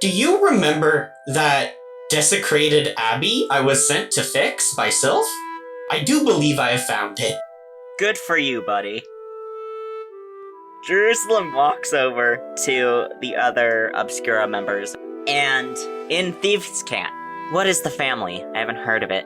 Do you remember that desecrated abbey I was sent to fix by Sylph? I do believe I have found it. Good for you, buddy. Jerusalem walks over to the other Obscura members, and in Thieves' Cant, what is the family? I haven't heard of it.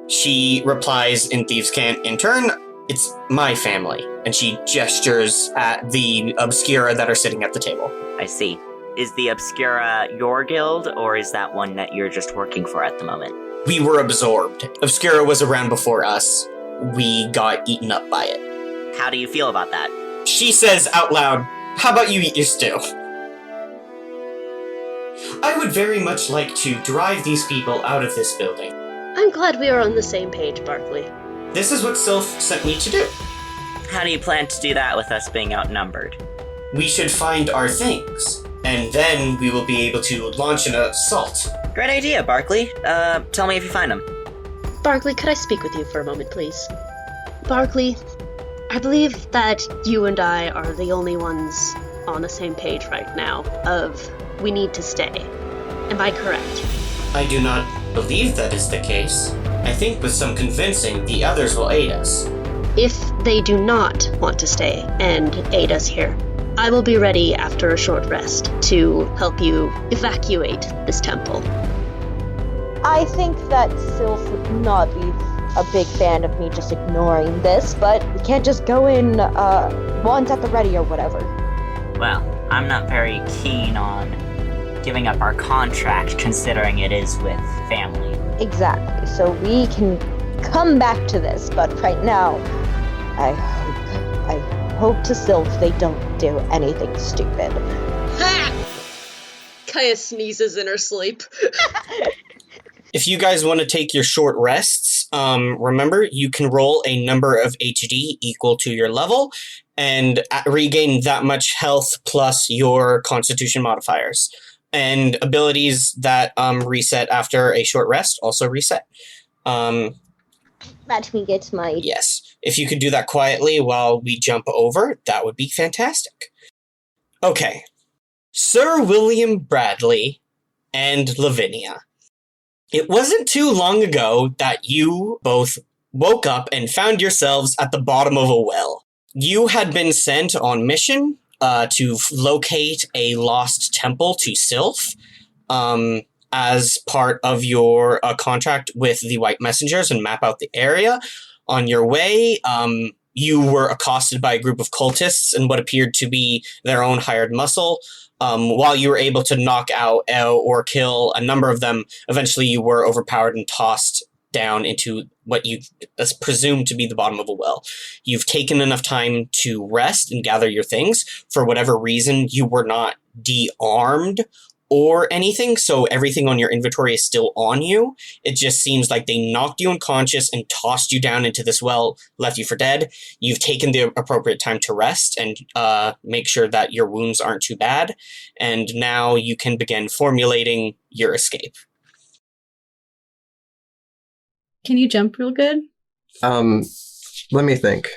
She replies in Thieves' Cant in turn, it's my family. And she gestures at the Obscura that are sitting at the table. I see. Is the Obscura your guild, or is that one that you're just working for at the moment? We were absorbed. Obscura was around before us. We got eaten up by it. How do you feel about that? She says out loud, how about you eat your stew? I would very much like to drive these people out of this building. I'm glad we are on the same page, Barkley. This is what Sylph sent me to do. How do you plan to do that with us being outnumbered? We should find our things, and then we will be able to launch an assault. Great idea, Barkley. Tell me if you find them. Barkley, could I speak with you for a moment, please? Barkley, I believe that you and I are the only ones on the same page right now of we need to stay. Am I correct? I do not believe that is the case. I think with some convincing, the others will aid us. If they do not want to stay and aid us here, I will be ready after a short rest to help you evacuate this temple. I think that Sylph would not be a big fan of me just ignoring this, but we can't just go in once at the ready or whatever. Well, I'm not very keen on giving up our contract, considering it is with family. Exactly, so we can come back to this, but right now, I hope to Sylph they don't do anything stupid. Ha! Kaya sneezes in her sleep. If you guys want to take your short rests, remember, you can roll a number of HD equal to your level and regain that much health plus your constitution modifiers. And abilities that reset after a short rest also reset. Let me get my... Yes. If you could do that quietly while we jump over, that would be fantastic. Okay. Sir William Bradley and Lavinia. It wasn't too long ago that you both woke up and found yourselves at the bottom of a well. You had been sent on mission to locate a lost temple to Sylph as part of your contract with the White Messengers and map out the area. On your way, you were accosted by a group of cultists and what appeared to be their own hired muscle. While you were able to knock out or kill a number of them, eventually you were overpowered and tossed down into what you presumed to be the bottom of a well. You've taken enough time to rest and gather your things. For whatever reason, you were not de-armed or anything, so everything on your inventory is still on you. It just seems like they knocked you unconscious and tossed you down into this well, left you for dead. You've taken the appropriate time to rest and make sure that your wounds aren't too bad, and now you can begin formulating your escape. Can you jump real good? Let me think.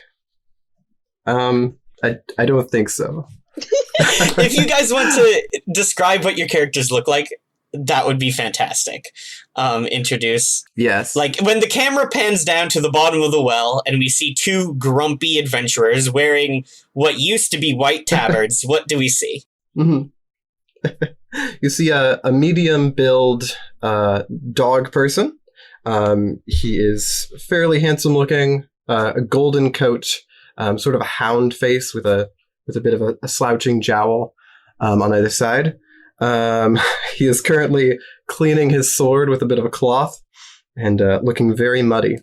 I don't think so. If you guys want to describe what your characters look like, that would be fantastic. Introduce. Yes. Like, when the camera pans down to the bottom of the well and we see two grumpy adventurers wearing what used to be white tabards, what do we see? Mm-hmm. You see a medium-build dog person. He is fairly handsome looking, a golden coat, sort of a hound face with a bit of a slouching jowl on either side. He is currently cleaning his sword with a bit of a cloth and looking very muddy.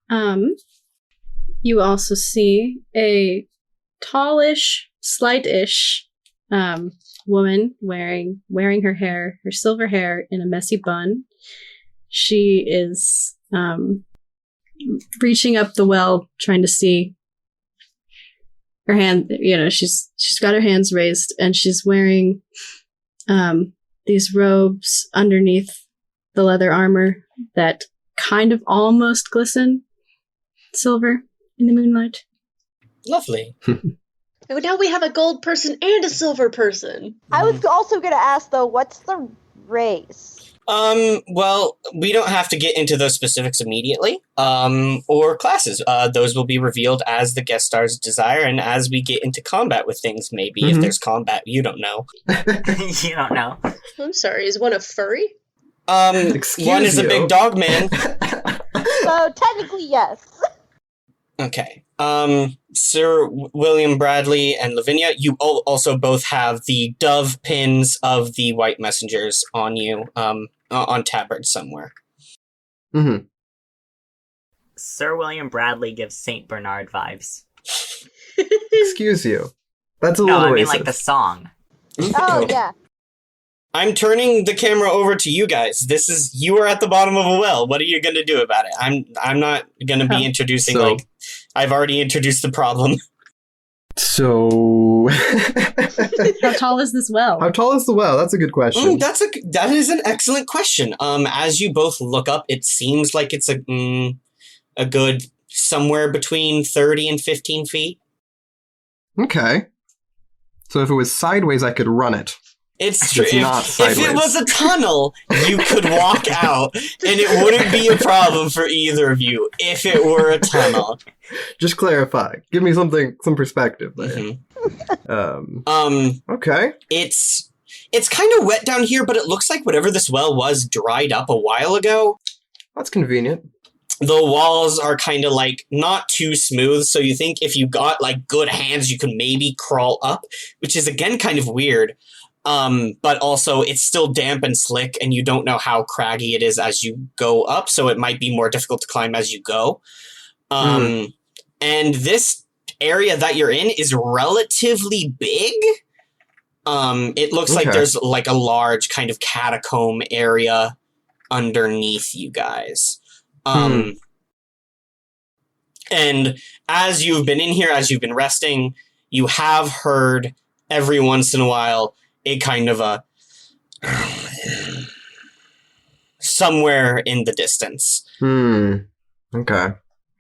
You also see a tallish, slight-ish woman wearing her silver hair in a messy bun. She is reaching up the well, trying to see her hand. She's got her hands raised, and she's wearing these robes underneath the leather armor that kind of almost glisten silver in the moonlight. Lovely. Now we have a gold person and a silver person. I was also gonna ask though, what's the race? Well, we don't have to get into those specifics immediately, or classes. Those will be revealed as the guest stars desire, and as we get into combat with things, maybe, if there's combat, you don't know. You don't know. I'm sorry, is one a furry? Excuse one is a you. big dog man. So technically, yes. Okay. Sir William Bradley and Lavinia, you also both have the dove pins of the white messengers on you, on tabards somewhere. Mm-hmm. Sir William Bradley gives Saint Bernard vibes. Excuse you. That's a No, little I mean racist. like the song. Oh yeah. I'm turning the camera over to you guys. You are at the bottom of a well. What are you going to do about it? I'm not going to be introducing, So- I've already introduced the problem. So, How tall is this well? how tall is the well? That's a good question. That is an excellent question. As you both look up, it seems like it's a good somewhere between 30 and 15 feet. Okay. So if it was sideways, I could run it. It's true. It's not If sideways. it was a tunnel, you could walk out, and it wouldn't be a problem for either of you if it were a tunnel. Just clarify. Give me some perspective there. Mhm. Okay. It's kind of wet down here, but it looks like whatever this well was dried up a while ago. That's convenient. The walls are kind of like not too smooth, so you think if you got like good hands, you could maybe crawl up, which is again kind of weird. But also it's still damp and slick, and you don't know how craggy it is as you go up, so it might be more difficult to climb as you go. And this area that you're in is relatively big. It looks like Okay. there's like a large kind of catacomb area underneath you guys. And as you've been in here, as you've been resting, you have heard every once in a while a kind of a somewhere in the distance. Okay.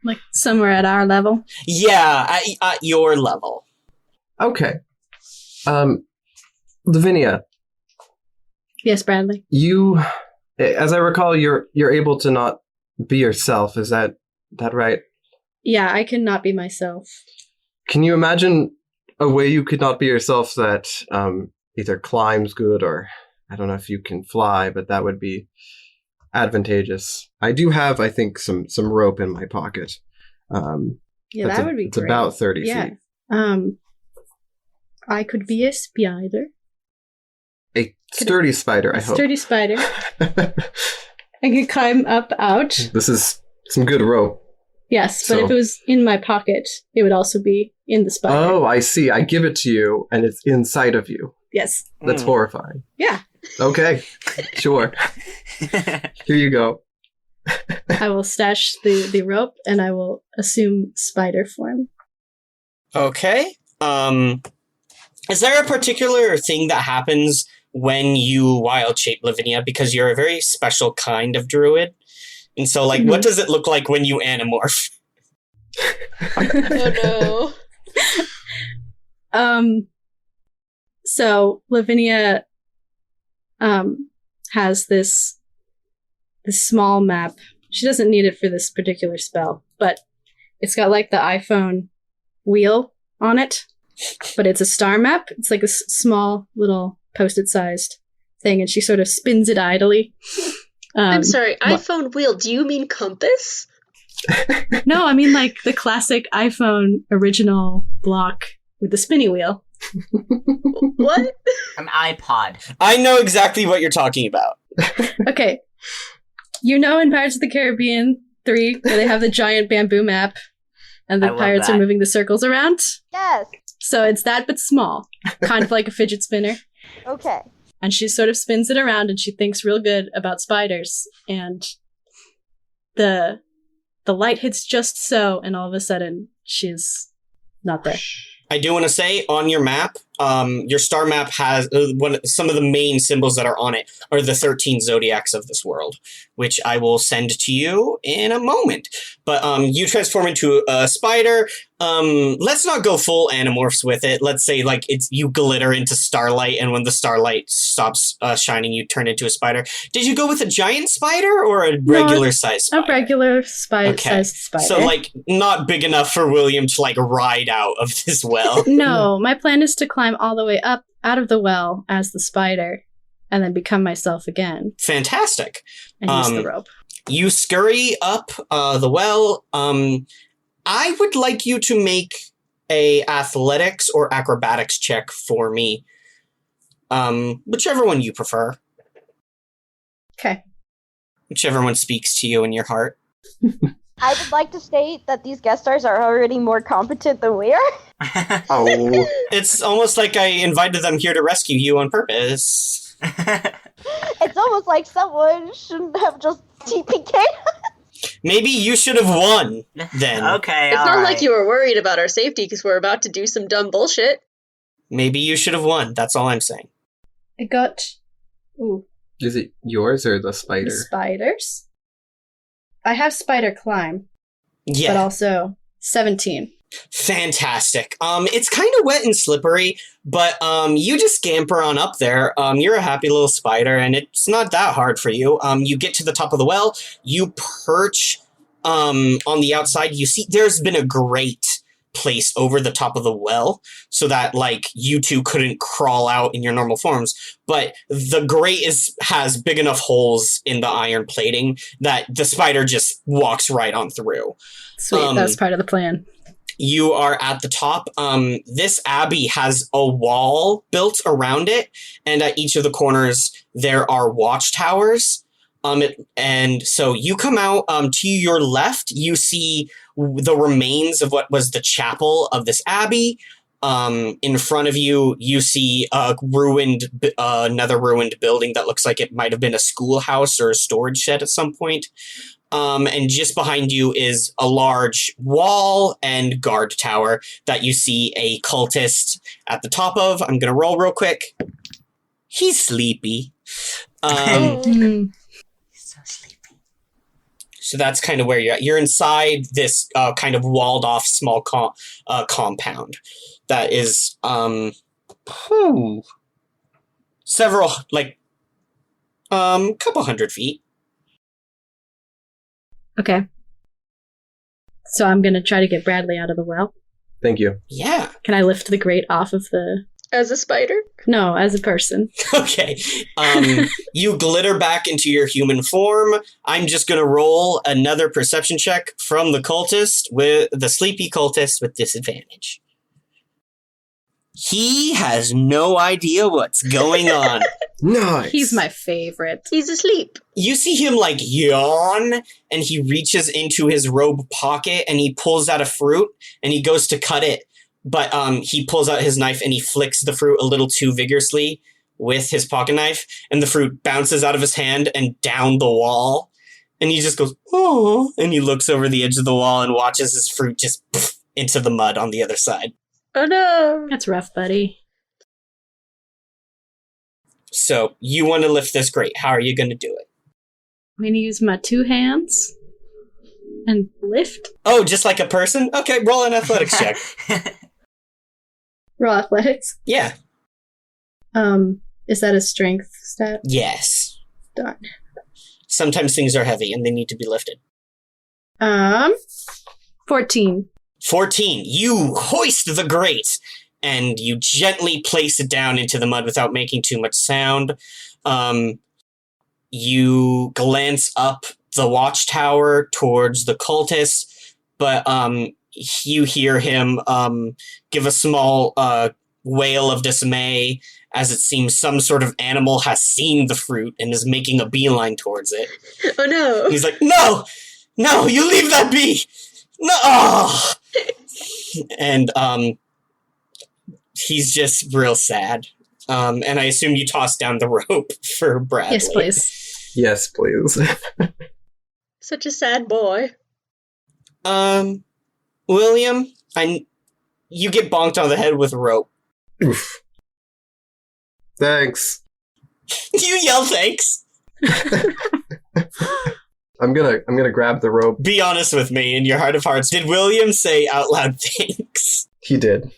Like somewhere at our level. Yeah, at your level. Okay. Lavinia, Yes, Bradley. you, as I recall, you're able to not be yourself. Is that right? Yeah, I cannot be myself. Can you imagine a way you could not be yourself that either climbs good, or I don't know if you can fly, but that would be advantageous. I do have, I think, some rope in my pocket. Yeah, that would be it's great. about 30 Yeah. feet. I could be a spider. A sturdy spider, I hope. Sturdy spider. I could climb up out. This is some good rope. Yes, but So- if it was in my pocket, it would also be in the spider. Oh, I see. I give it to you, and it's inside of you. Yes. That's horrifying. Yeah. Okay, sure. Here you go. I will stash the rope and I will assume spider form. Okay. Is there a particular thing that happens when you wild shape Lavinia? Because you're a very special kind of druid. And so, like, what does it look like when you animorph? Oh no. So Lavinia has this small map. She doesn't need it for this particular spell, but it's got like the iPhone wheel on it, but it's a star map. It's like a small little post-it sized thing, and she sort of spins it idly. I'm sorry, what- iPhone wheel, do you mean compass? No, I mean like the classic iPhone original block with the spinny wheel. What? An iPod. I know exactly what you're talking about. Okay. You know in Pirates of the Caribbean 3, where they have the giant bamboo map and I the love pirates that. are moving the circles around? Yes. So it's that, but small. Kind of like a fidget spinner. Okay. And she sort of spins it around and she thinks real good about spiders. And the light hits just so, and all of a sudden, she's not there. I do want to say, on your map, your star map has some of the main symbols that are on it are the 13 zodiacs of this world, which I will send to you in a moment. But you transform into a spider. Let's not go full Animorphs with it. Let's say like it's you glitter into starlight, and when the starlight stops shining, you turn into a spider. Did you go with a giant spider or a regular sized spider? A regular sized spider. So like not big enough for William to like ride out of this well. No, my plan is to climb all the way up out of the well as the spider and then become myself again. Fantastic. And use the rope. You scurry up the well. I would like you to make a athletics or acrobatics check for me. Whichever one you prefer. Okay. Whichever one speaks to you in your heart. I would like to state that these guest stars are already more competent than we are. Oh. It's almost like I invited them here to rescue you on purpose. It's almost like someone shouldn't have just TPK'd. Maybe you should have won then. Okay, It's all not right. like you were worried about our safety because we're about to do some dumb bullshit. Maybe you should have won. That's all I'm saying. I got Is it yours or the the spider? spiders. I have spider climb, Yeah. but also 17. Fantastic. It's kind of wet and slippery, but you just scamper on up there. You're a happy little spider, and it's not that hard for you. You get to the top of the well. You perch on the outside. You see there's been a grate placed over the top of the well so that like you two couldn't crawl out in your normal forms, but the grate has big enough holes in the iron plating that the spider just walks right on through. Sweet, that's part of the plan. You are at the top. This abbey has a wall built around it, and at each of the corners there are watchtowers. And so you come out to your left, you see the remains of what was the chapel of this abbey. In front of you, you see another ruined building that looks like it might have been a schoolhouse or a storage shed at some point. And just behind you is a large wall and guard tower that you see a cultist at the top of. I'm going to roll real quick. He's sleepy. So sleepy. So that's kind of where you're at. You're inside this kind of walled off small compound that is several, like, couple hundred feet. Okay. So I'm gonna try to get Bradley out of the well. Thank you. Yeah. Can I lift the grate off of the... As a spider? No, as a person. Okay. You glitter back into your human form. I'm just going to roll another perception check from the cultist, with the sleepy cultist with disadvantage. He has no idea what's going on. Nice. He's my favorite. He's asleep. You see him like yawn, and he reaches into his robe pocket and he pulls out a fruit and he goes to cut it. But he pulls out his knife and he flicks the fruit a little too vigorously with his pocket knife, and the fruit bounces out of his hand and down the wall. And he just goes, oh, and he looks over the edge of the wall and watches his fruit just into the mud on the other side. Oh no! That's rough, buddy. So you want to lift this grate. How are you going to do it? I'm gonna use my 2 hands and lift. Oh, just like a person? Okay, roll an athletics check. Roll athletics. Yeah. Is that a strength stat? Yes. Darn. Sometimes things are heavy and they need to be lifted. 14. 14. You hoist the grate and you gently place it down into the mud without making too much sound. You glance up the watchtower towards the cultist, but you hear him give a small wail of dismay as it seems some sort of animal has seen the fruit and is making a beeline towards it. Oh no! He's like, no, you leave that be. No. Oh. And he's just real sad. And I assume you toss down the rope for Bradley. Yes, please. Yes, please. Such a sad boy. William, you get bonked on the head with a rope. Oof. Thanks. You yell thanks. I'm gonna grab the rope. Be honest with me in your heart of hearts. Did William say out loud thanks? He did.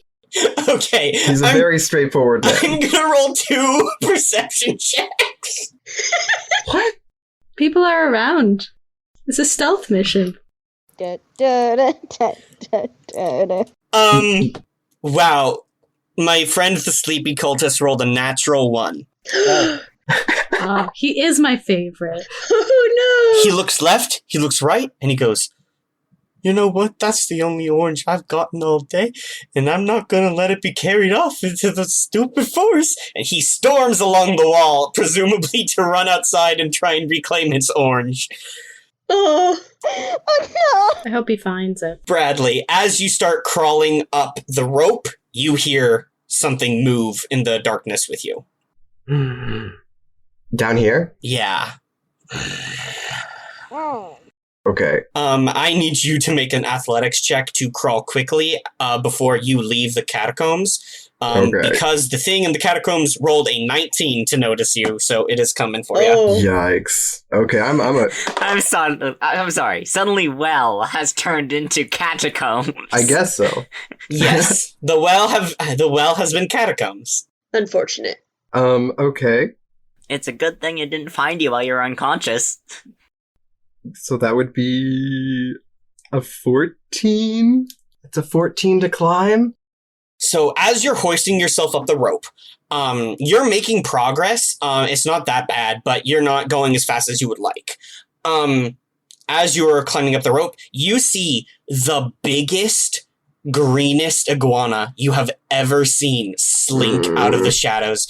Okay. He's a very straightforward man. I'm gonna roll 2 perception checks. What? People are around. It's a stealth mission. Da, da, da, da, da, da, da. Wow. My friend the sleepy cultist rolled a natural 1. Oh, he is my favorite. Oh He looks left, he looks right, and he goes, "You know what? That's the only orange I've gotten all day, and I'm not gonna let it be carried off into the stupid forest." And he storms along the wall, presumably to run outside and try and reclaim his orange. no! Oh I hope he finds it. Bradley, as you start crawling up the rope, you hear something move in the darkness with you. Down here? Yeah. no! Okay. I need you to make an athletics check to crawl quickly before you leave the catacombs. Okay. Because the thing in the catacombs rolled a 19 to notice you, so it is coming for you. Oh. Yikes. Okay, I'm I'm sorry. Suddenly, well has turned into catacombs. I guess so. Yes, the well has been catacombs. Unfortunate. Okay. It's a good thing it didn't find you while you were unconscious. So that would be a 14? It's a 14 to climb? So as you're hoisting yourself up the rope, you're making progress. It's not that bad, but you're not going as fast as you would like. As you're climbing up the rope, you see the biggest, greenest iguana you have ever seen slink out of the shadows.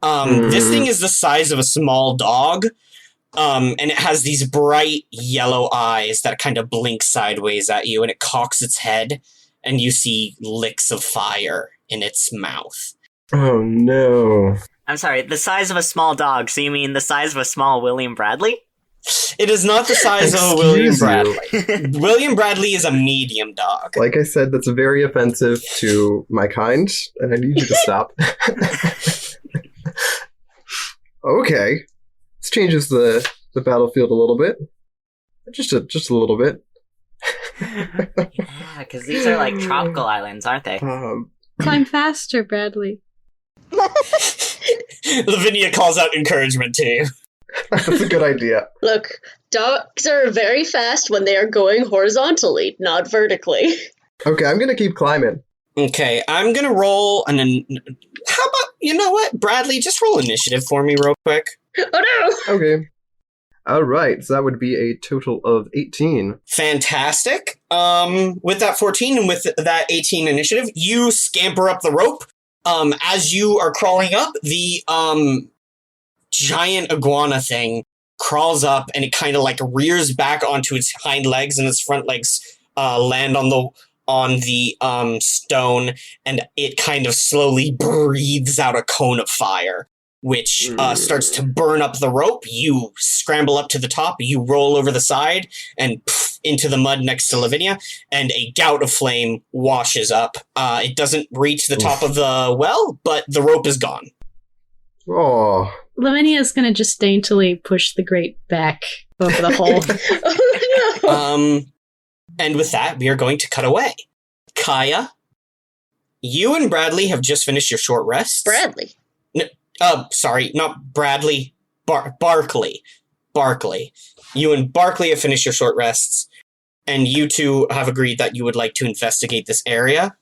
This thing is the size of a small dog, and it has these bright yellow eyes that kind of blink sideways at you, and it cocks its head, and you see licks of fire in its mouth. Oh no. I'm sorry, the size of a small dog, so you mean the size of a small William Bradley? It is not the size of a William Bradley. William Bradley is a medium dog. Like I said, that's very offensive to my kind, and I need you to stop. Okay. This changes the battlefield a little bit. Just a little bit. Yeah, because these are like tropical islands, aren't they? Climb faster, Bradley. Lavinia calls out encouragement to you. That's a good idea. Look, dogs are very fast when they are going horizontally, not vertically. Okay, I'm gonna keep climbing. Okay, I'm gonna roll how about, you know what, Bradley, just roll initiative for me real quick. Oh no! Okay. Alright, so that would be a total of 18. Fantastic. With that 14 and with that 18 initiative, you scamper up the rope. As you are crawling up, the giant iguana thing crawls up and it kind of like rears back onto its hind legs, and its front legs land on the stone, and it kind of slowly breathes out a cone of fire, which starts to burn up the rope. You scramble up to the top, you roll over the side, and into the mud next to Lavinia, and a gout of flame washes up. It doesn't reach the top of the well, but the rope is gone. Oh. Lavinia's gonna just daintily push the grate back over the hole. Oh no! And with that, we are going to cut away. Kaya, you and Bradley have just finished your short rests. Bradley. Sorry, not Bradley. Barkley. You and Barkley have finished your short rests, and you two have agreed that you would like to investigate this area.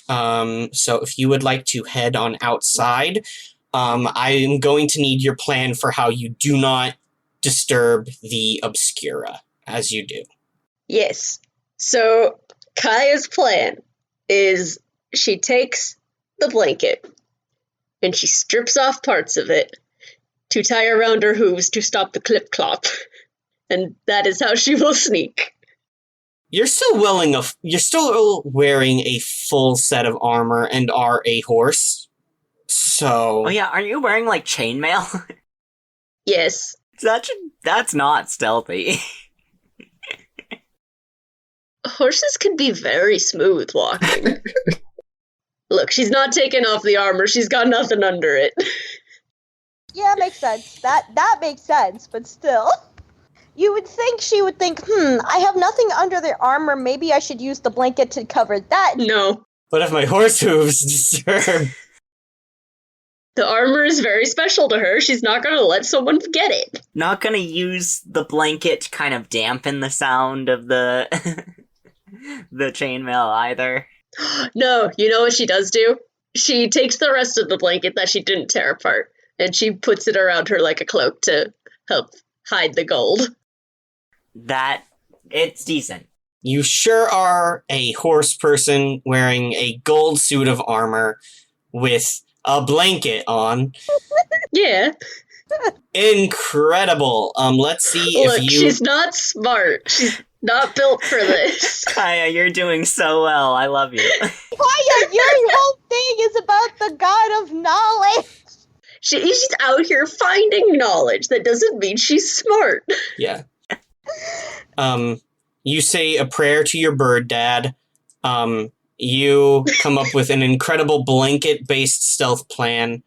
So if you would like to head on outside, I am going to need your plan for how you do not disturb the Obscura, as you do. Yes. So, Kaya's plan is she takes the blanket and she strips off parts of it to tie around her hooves to stop the clip-clop. And that is how she will sneak. You're still wearing a full set of armor and are a horse. So... Oh yeah, aren't you wearing like chainmail? Yes. That's not stealthy. Horses can be very smooth walking. Look, she's not taken off the armor. She's got nothing under it. Yeah, makes sense. That makes sense, but still. You would think she would think, I have nothing under the armor, maybe I should use the blanket to cover that. No. What if my horse hooves disturb? The armor is very special to her. She's not going to let someone get it. Not gonna use the blanket to kind of dampen the sound of the the chainmail either. No, you know what she does do? She takes the rest of the blanket that she didn't tear apart, and she puts it around her like a cloak to help hide the gold. It's decent. You sure are a horse person wearing a gold suit of armor with a blanket on. Yeah. Incredible. Let's see Look, if you... she's not smart. She's not built for this. Kaya, you're doing so well. I love you. Kaya, your whole thing is about the god of knowledge. She's out here finding knowledge. That doesn't mean she's smart. Yeah. You say a prayer to your bird dad. You come up with an incredible blanket-based stealth plan.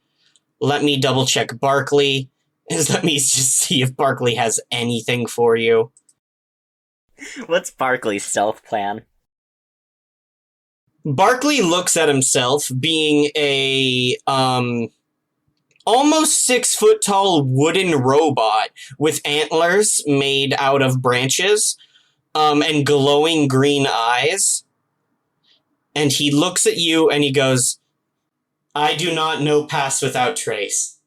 Let me double-check Barkley. Let me just see if Barkley has anything for you. What's Barkley's stealth plan? Barkley looks at himself being a, almost 6-foot-tall wooden robot with antlers made out of branches, and glowing green eyes. And he looks at you and he goes, I do not know pass without trace.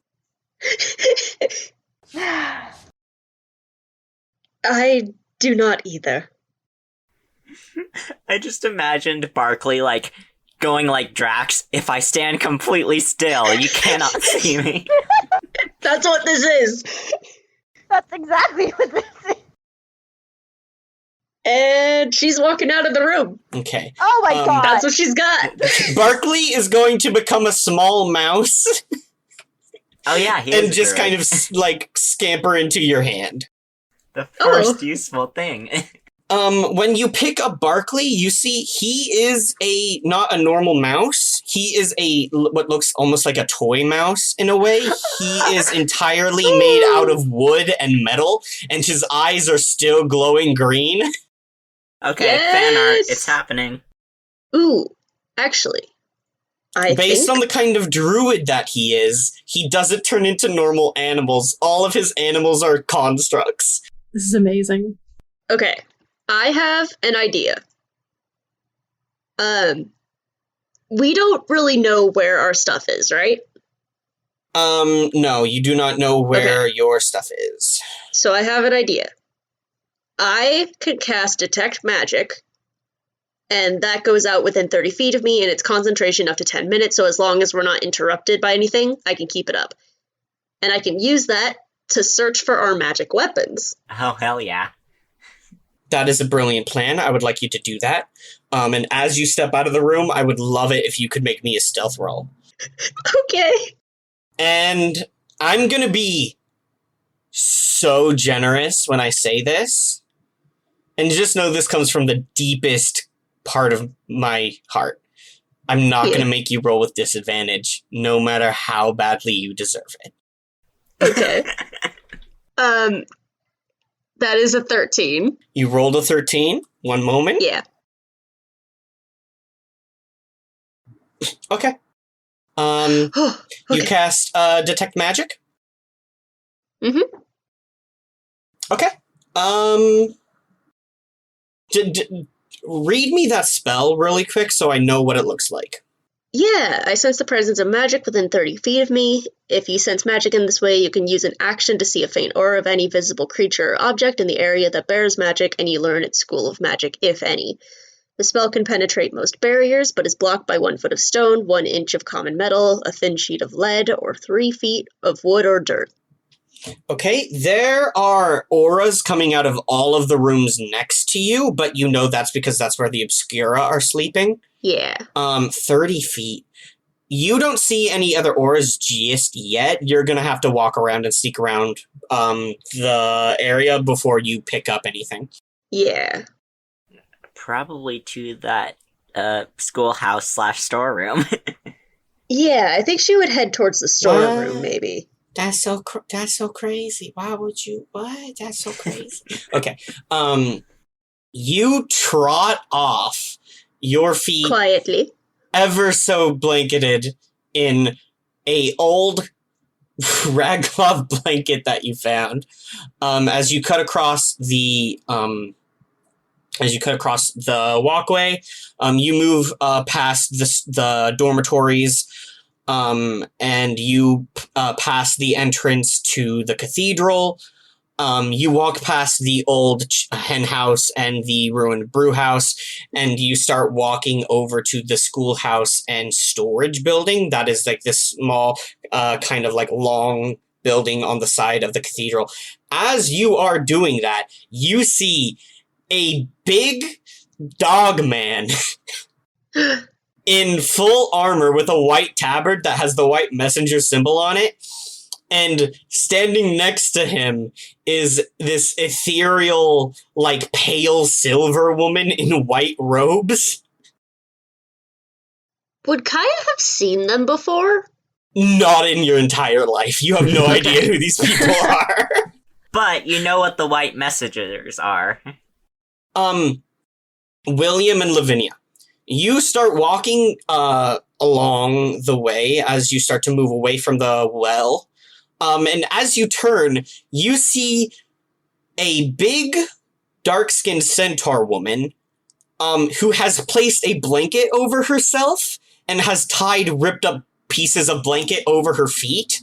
I do not either. I just imagined Barkley, like, going like Drax, if I stand completely still, you cannot see me. That's what this is. That's exactly what this is. And she's walking out of the room. Okay. Oh my god. That's what she's got. Barkley is going to become a small mouse Oh yeah, he and is a just druid. kind of, like, scamper into your hand. The first useful thing. When you pick up Barkley, you see he is not a normal mouse. He is what looks almost like a toy mouse in a way. He is entirely made out of wood and metal, and his eyes are still glowing green. Okay, Yes! fan art, it's happening. Ooh, actually, I Based think... on the kind of druid that he doesn't turn into normal animals. All of his animals are constructs. This is amazing. Okay, I have an idea. We don't really know where our stuff is, right? No, you do not know where your stuff is. So I have an idea. I could cast Detect Magic, and that goes out within 30 feet of me, and its concentration up to 10 minutes, so as long as we're not interrupted by anything, I can keep it up. And I can use that to search for our magic weapons. Oh, hell yeah. That is a brilliant plan. I would like you to do that. And as you step out of the room, I would love it if you could make me a stealth roll. Okay. And I'm going to be so generous when I say this. And just know this comes from the deepest part of my heart. I'm not going to make you roll with disadvantage, no matter how badly you deserve it. Okay. That is a 13. You rolled a 13. One moment. Yeah. Okay. Okay. You cast Detect Magic? Mhm. Okay. Read me that spell really quick so I know what it looks like. Yeah, I sense the presence of magic within 30 feet of me. If you sense magic in this way, you can use an action to see a faint aura of any visible creature or object in the area that bears magic, and you learn its school of magic, if any. The spell can penetrate most barriers, but is blocked by 1 foot of stone, 1 inch of common metal, a thin sheet of lead, or 3 feet of wood or dirt. Okay, there are auras coming out of all of the rooms next to you, but you know that's because that's where the Obscura are sleeping. Yeah. 30 feet. You don't see any other auras just yet. You're gonna have to walk around and sneak around the area before you pick up anything. Yeah. Probably to that schoolhouse / storeroom. Yeah, I think she would head towards the storeroom, maybe. That's so crazy. Why would you? What? That's so crazy. Okay. You trot off, your feet Quietly. ever so blanketed in a old ragcloth blanket that you found. As you cut across the walkway, you move past the dormitories, and you pass the entrance to the cathedral. You walk past the old hen house and the ruined brew house, and you start walking over to the schoolhouse and storage building. That is like this small, kind of like long building on the side of the cathedral. As you are doing that, you see a big dog man in full armor with a white tabard that has the white messenger symbol on it. And standing next to him is this ethereal, like, pale silver woman in white robes. Would Kaya have seen them before? Not in your entire life. You have no idea who these people are. But you know what the white messengers are. William and Lavinia. You start walking along the way as you start to move away from the well. And as you turn, you see a big, dark-skinned centaur woman who has placed a blanket over herself and has tied ripped-up pieces of blanket over her feet.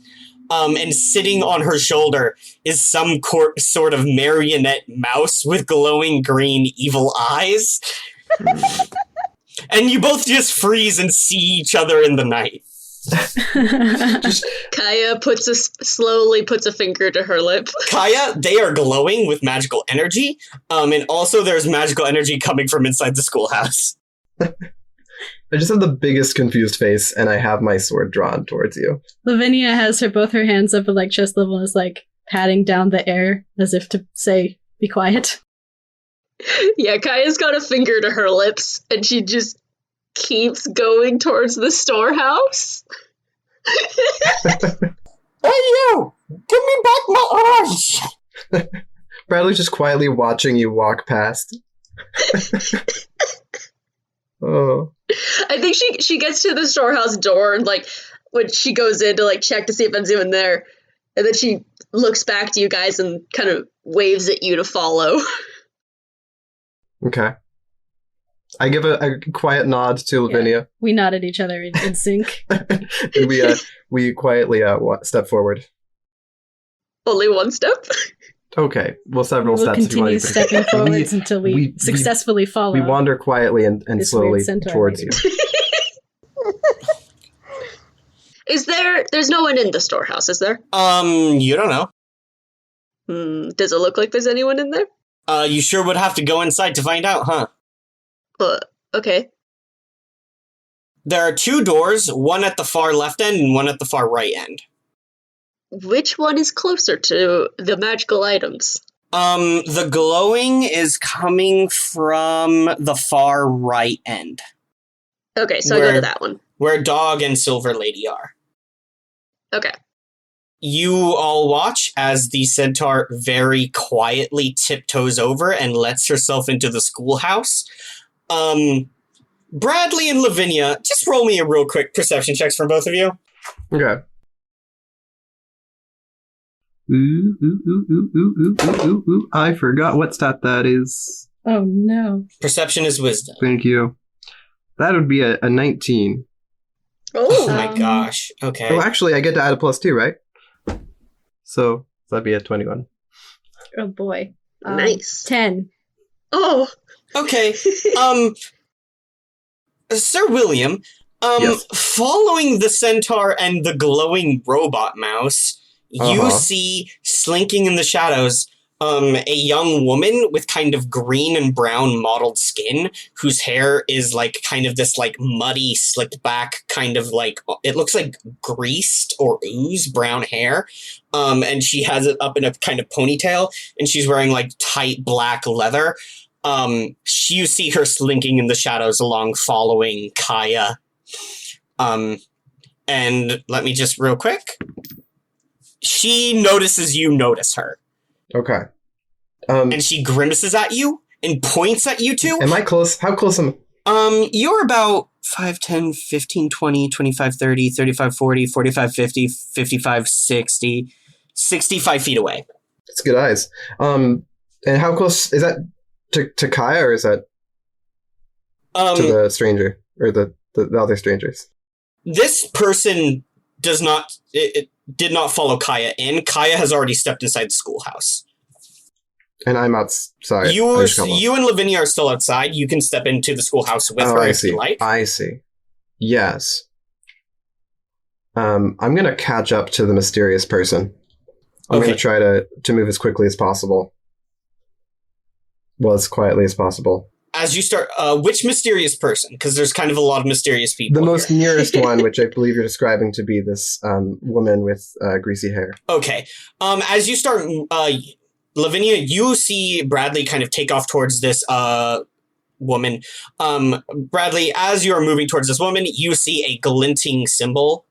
And sitting on her shoulder is some sort of marionette mouse with glowing green evil eyes. And you both just freeze and see each other in the night. Kaya slowly puts a finger to her lip. Kaya, they are glowing with magical energy, and also there's magical energy coming from inside the schoolhouse. I just have the biggest confused face, and I have my sword drawn towards you. Lavinia has both her hands up at like chest level and is like patting down the air as if to say, "Be quiet." Yeah, Kaya's got a finger to her lips, and she just keeps going towards the storehouse. Hey you! Give me back my orange! Bradley's just quietly watching you walk past. Oh. I think she gets to the storehouse door, and like when she goes in to like check to see if anyone's even there, and then she looks back to you guys and kind of waves at you to follow. Okay. I give a quiet nod to Lavinia. Yeah, we nod at each other in sync. And we quietly step forward. Only one step? Okay, well, several We'll steps. continue stepping forwards until we successfully follow. We wander quietly and slowly towards you. There's no one in the storehouse, is there? You don't know. Does it look like there's anyone in there? You sure would have to go inside to find out, huh? Okay. There are two doors, one at the far left end and one at the far right end. Which one is closer to the magical items? The glowing is coming from the far right end. Okay, so I go to that one. Where Dog and Silver Lady are. Okay. You all watch as the centaur very quietly tiptoes over and lets herself into the schoolhouse. Bradley and Lavinia, just roll me a real quick perception checks for both of you. Okay. I forgot what stat that is. Oh no. Perception is wisdom. Thank you. That would be a 19. Oh my gosh. Okay. Oh, actually, I get to add a +2, right? So that'd be a 21. Oh boy. Nice. 10. Oh. Okay. Sir William, Yes. following the centaur and the glowing robot mouse, you see slinking in the shadows a young woman with kind of green and brown mottled skin, whose hair is like kind of this like muddy, slicked back kind of like, it looks like greased or ooze brown hair. And she has it up in a kind of ponytail, and she's wearing like tight black leather. You see her slinking in the shadows along following Kaya. And let me just real quick. She notices you notice her. Okay. And she grimaces at you and points at you two. Am I close? How close am You're about 5, 10, 15, 20, 25, 30, 35, 40, 45, 50, 55, 60, 65 feet away. It's good eyes. And how close is that to Kaya, or is that to the stranger or the other strangers? This person does not it did not follow Kaya in. Kaya has already stepped inside the schoolhouse. And I'm outside. You and Lavinia are still outside. You can step into the schoolhouse with her if you like. I see. Yes. I'm gonna catch up to the mysterious person. I'm gonna try to move as quickly as possible. Well, as quietly as possible. As you start, which mysterious person? Because there's kind of a lot of mysterious people. The most nearest one, which I believe you're describing to be this woman with greasy hair. Okay. As you start, Lavinia, you see Bradley kind of take off towards this woman. Bradley, as you're moving towards this woman, you see a glinting symbol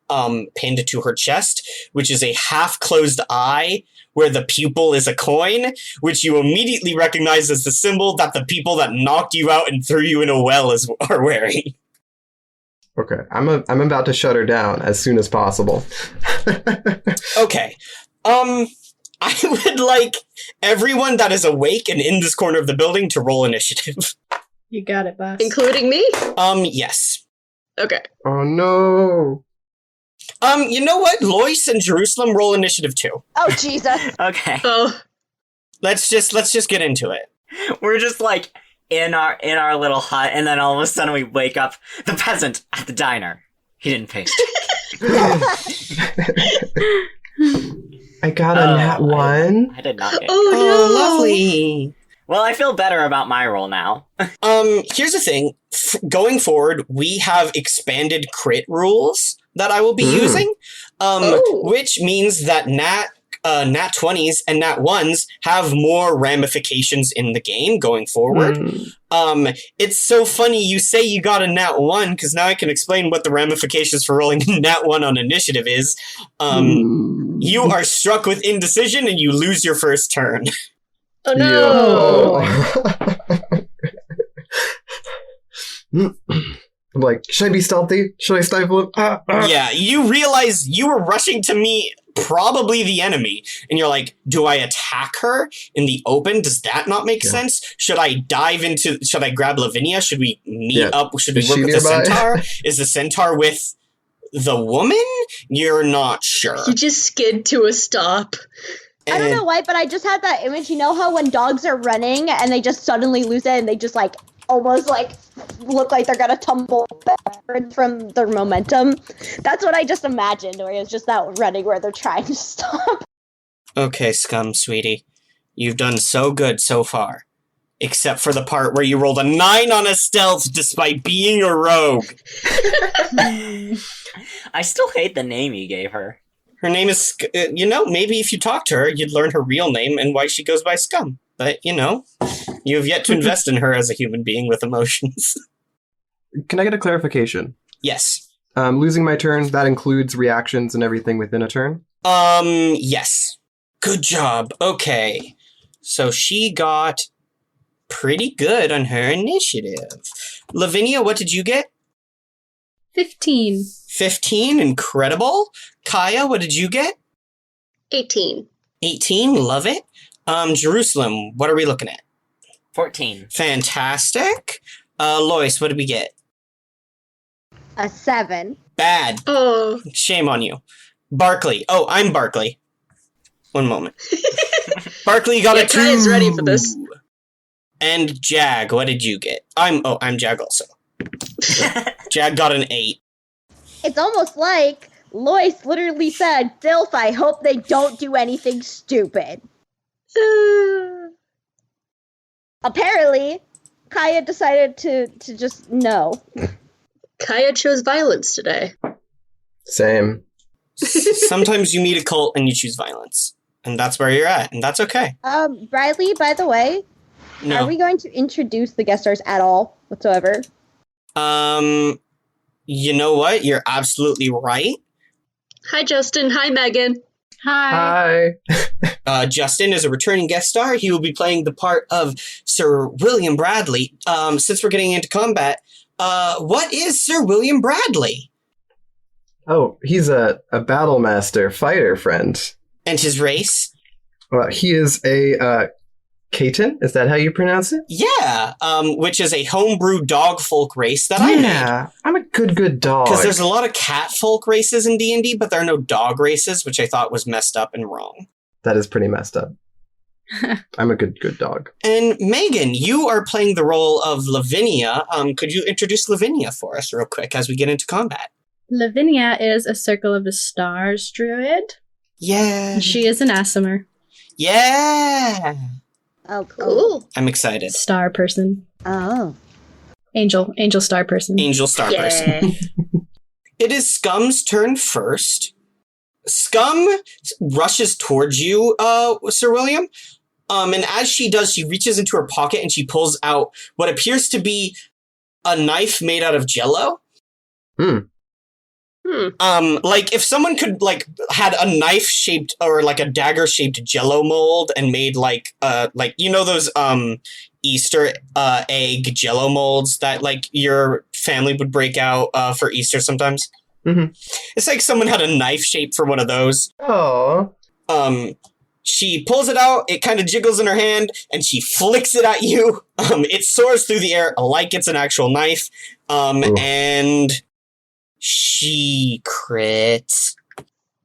pinned to her chest, which is a half-closed eye where the pupil is a coin, which you immediately recognize as the symbol that the people that knocked you out and threw you in a well are wearing. Okay, I'm about to shut her down as soon as possible. Okay. I would like everyone that is awake and in this corner of the building to roll initiative. You got it, boss. Including me? Yes. Okay. Oh no. You know what? Lois and Jerusalem roll initiative too. Oh, Jesus. Okay. Oh. Let's just get into it. We're just like in our little hut, and then all of a sudden we wake up. The peasant at the diner. He didn't pay. I got a nat 1. I did not get. Oh, lovely. Well, I feel better about my roll now. Here's the thing. Going forward, we have expanded crit rules that I will be using, which means that nat 20s and nat 1s have more ramifications in the game going forward. It's so funny you say you got a nat 1, because now I can explain what the ramifications for rolling nat 1 on initiative is. You are struck with indecision and you lose your first turn. Oh no! I'm like, should I be stealthy? Should I stifle him? Yeah, you realize you were rushing to meet probably the enemy, and you're like, do I attack her in the open? Does that not make sense? Should I grab Lavinia? Should we meet up? Should we work with the centaur? Is the centaur with the woman? You're not sure. You just skid to a stop. I don't know why, but I just had that image. You know how when dogs are running and they just suddenly lose it and they just like almost like look like they're gonna tumble backwards from their momentum? That's what I just imagined, where it's just that running where they're trying to stop. Okay, Scum, sweetie. You've done so good so far. Except for the part where you rolled a 9 on a stealth despite being a rogue. I still hate the name you gave her. Her name is, maybe if you talk to her, you'd learn her real name and why she goes by Scum. But, you have yet to invest in her as a human being with emotions. Can I get a clarification? Yes. Losing my turn, that includes reactions and everything within a turn? Yes. Good job. Okay. So she got pretty good on her initiative. Lavinia, what did you get? 15. 15, incredible. Kaya, what did you get? 18. 18, love it. Jerusalem, what are we looking at? 14. Fantastic. Lois, what did we get? A 7. Bad. Oh. Shame on you. Barkley. Oh, I'm Barkley. One moment. Barkley got a 2. Kaya's ready for this. And Jag, what did you get? I'm Jag also. Jag got an 8. It's almost like Lois literally said, Dilf, I hope they don't do anything stupid. Apparently, Kaya decided to just no. Kaya chose violence today. Same. Sometimes you meet a cult and you choose violence. And that's where you're at, and that's okay. Bradley, by the way, No. are we going to introduce the guest stars at all whatsoever? You know what? You're absolutely right. Hi, Justin. Hi, Megan. Hi. Justin is a returning guest star. He will be playing the part of Sir William Bradley. Since we're getting into combat, what is Sir William Bradley? Oh, he's a battle master fighter friend. And his race? Well, he is a Katan. Is that how you pronounce it? Yeah, which is a homebrew dog folk race that I made. Yeah, I'm a good dog. Because there's a lot of cat folk races in D&D, but there are no dog races, which I thought was messed up and wrong. That is pretty messed up. I'm a good dog. And Megan, you are playing the role of Lavinia. Could you introduce Lavinia for us real quick as we get into combat? Lavinia is a Circle of the Stars druid. Yeah. She is an Aasimar. Yeah. Oh, cool. I'm excited. Star person. Oh. Angel star person. Angel star person. It is Scum's turn first. Scum rushes towards you, Sir William. And as she does, she reaches into her pocket and she pulls out what appears to be a knife made out of Jell-O. Like if someone could had a knife shaped or like a dagger shaped Jell-O mold and made like you know those Easter egg Jell-O molds that like your family would break out for Easter sometimes. Mm-hmm. It's like someone had a knife shape for one of those. Oh. She pulls it out, it kind of jiggles in her hand, and she flicks it at you. It soars through the air like it's an actual knife. And she crits.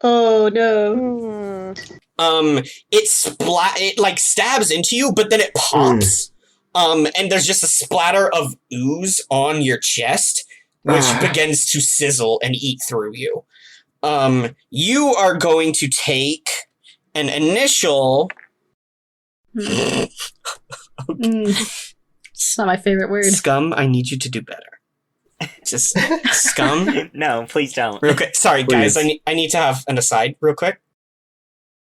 Oh no. It like stabs into you, but then it pops. And there's just a splatter of ooze on your chest, which begins to sizzle and eat through you. You are going to take an initial... It's not my favorite word. Scum, I need you to do better. Just, Scum? No, please don't. Real quick. Sorry, Please. guys, I need to have an aside real quick.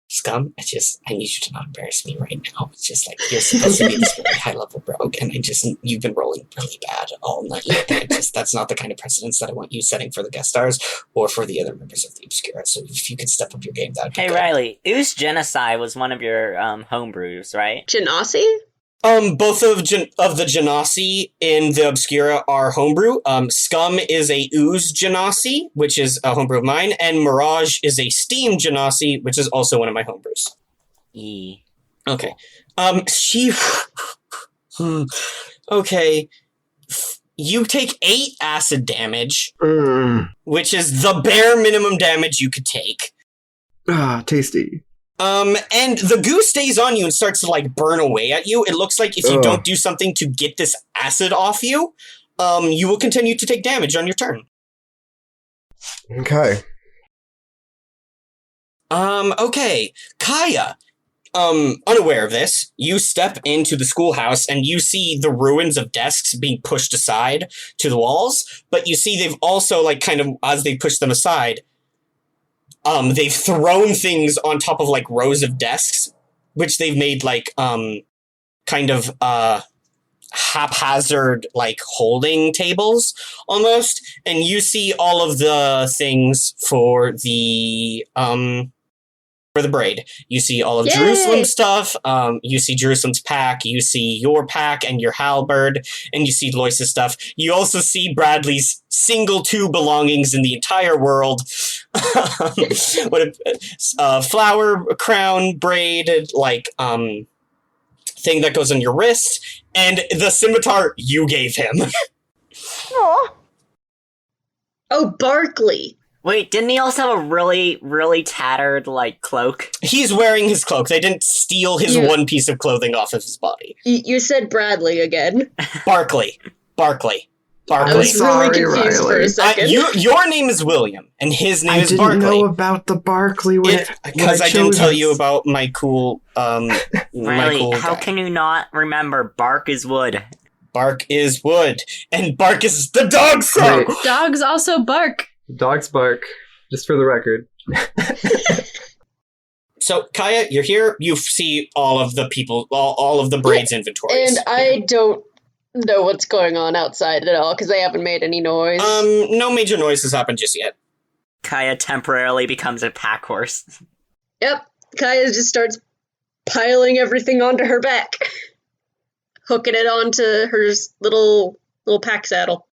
Scum, I need you to not embarrass me right now. It's just like, you're supposed to be this very high-level rogue, and you've been rolling really bad all night, and that's not the kind of precedence that I want you setting for the guest stars or for the other members of the Obscura, so if you could step up your game, that would be Hey, good. Riley, Ooze Genocide was one of your homebrews, right? Genasi? Both of the Genasi in the Obscura are homebrew. Scum is a Ooze Genasi, which is a homebrew of mine, and Mirage is a Steam Genasi, which is also one of my homebrews. Okay. Okay. You take 8 acid damage, which is the bare minimum damage you could take. Tasty. And the goo stays on you and starts to like burn away at you. It looks like if you don't do something to get this acid off you, you will continue to take damage on your turn. Okay. Okay. Kaya, unaware of this, you step into the schoolhouse and you see the ruins of desks being pushed aside to the walls, but you see they've also like kind of, as they push them aside, they've thrown things on top of like rows of desks, which they've made like kind of haphazard like holding tables almost. And you see all of the things for the braid. You see all of Jerusalem's stuff. You see Jerusalem's pack. You see your pack and your halberd, and you see Loisa's stuff. You also see Bradley's single 2 belongings in the entire world. Flower crown braid, like thing that goes on your wrist, and the scimitar you gave him. Aw. Oh, Barkley. Wait, didn't he also have a really, really tattered, like, cloak? He's wearing his cloak. They didn't steal his one piece of clothing off of his body. You said Bradley again. Barkley. I was Sorry, really confused for Riley. a second. Your name is William, and his name I is didn't Barkley. know about the Barkley Because I didn't tell you about my cool, my Riley, cool how guy. can you not remember bark is wood? Bark is wood, and bark is the dog song! Wait. Dogs also bark. Dogs bark, just for the record. So, Kaya, you're here. You see all of the people, all of the braids inventories. And I don't know what's going on outside at all because they haven't made any noise. No major noise has happened just yet. Kaya temporarily becomes a pack horse. Yep. Kaya just starts piling everything onto her back, hooking it onto her little pack saddle.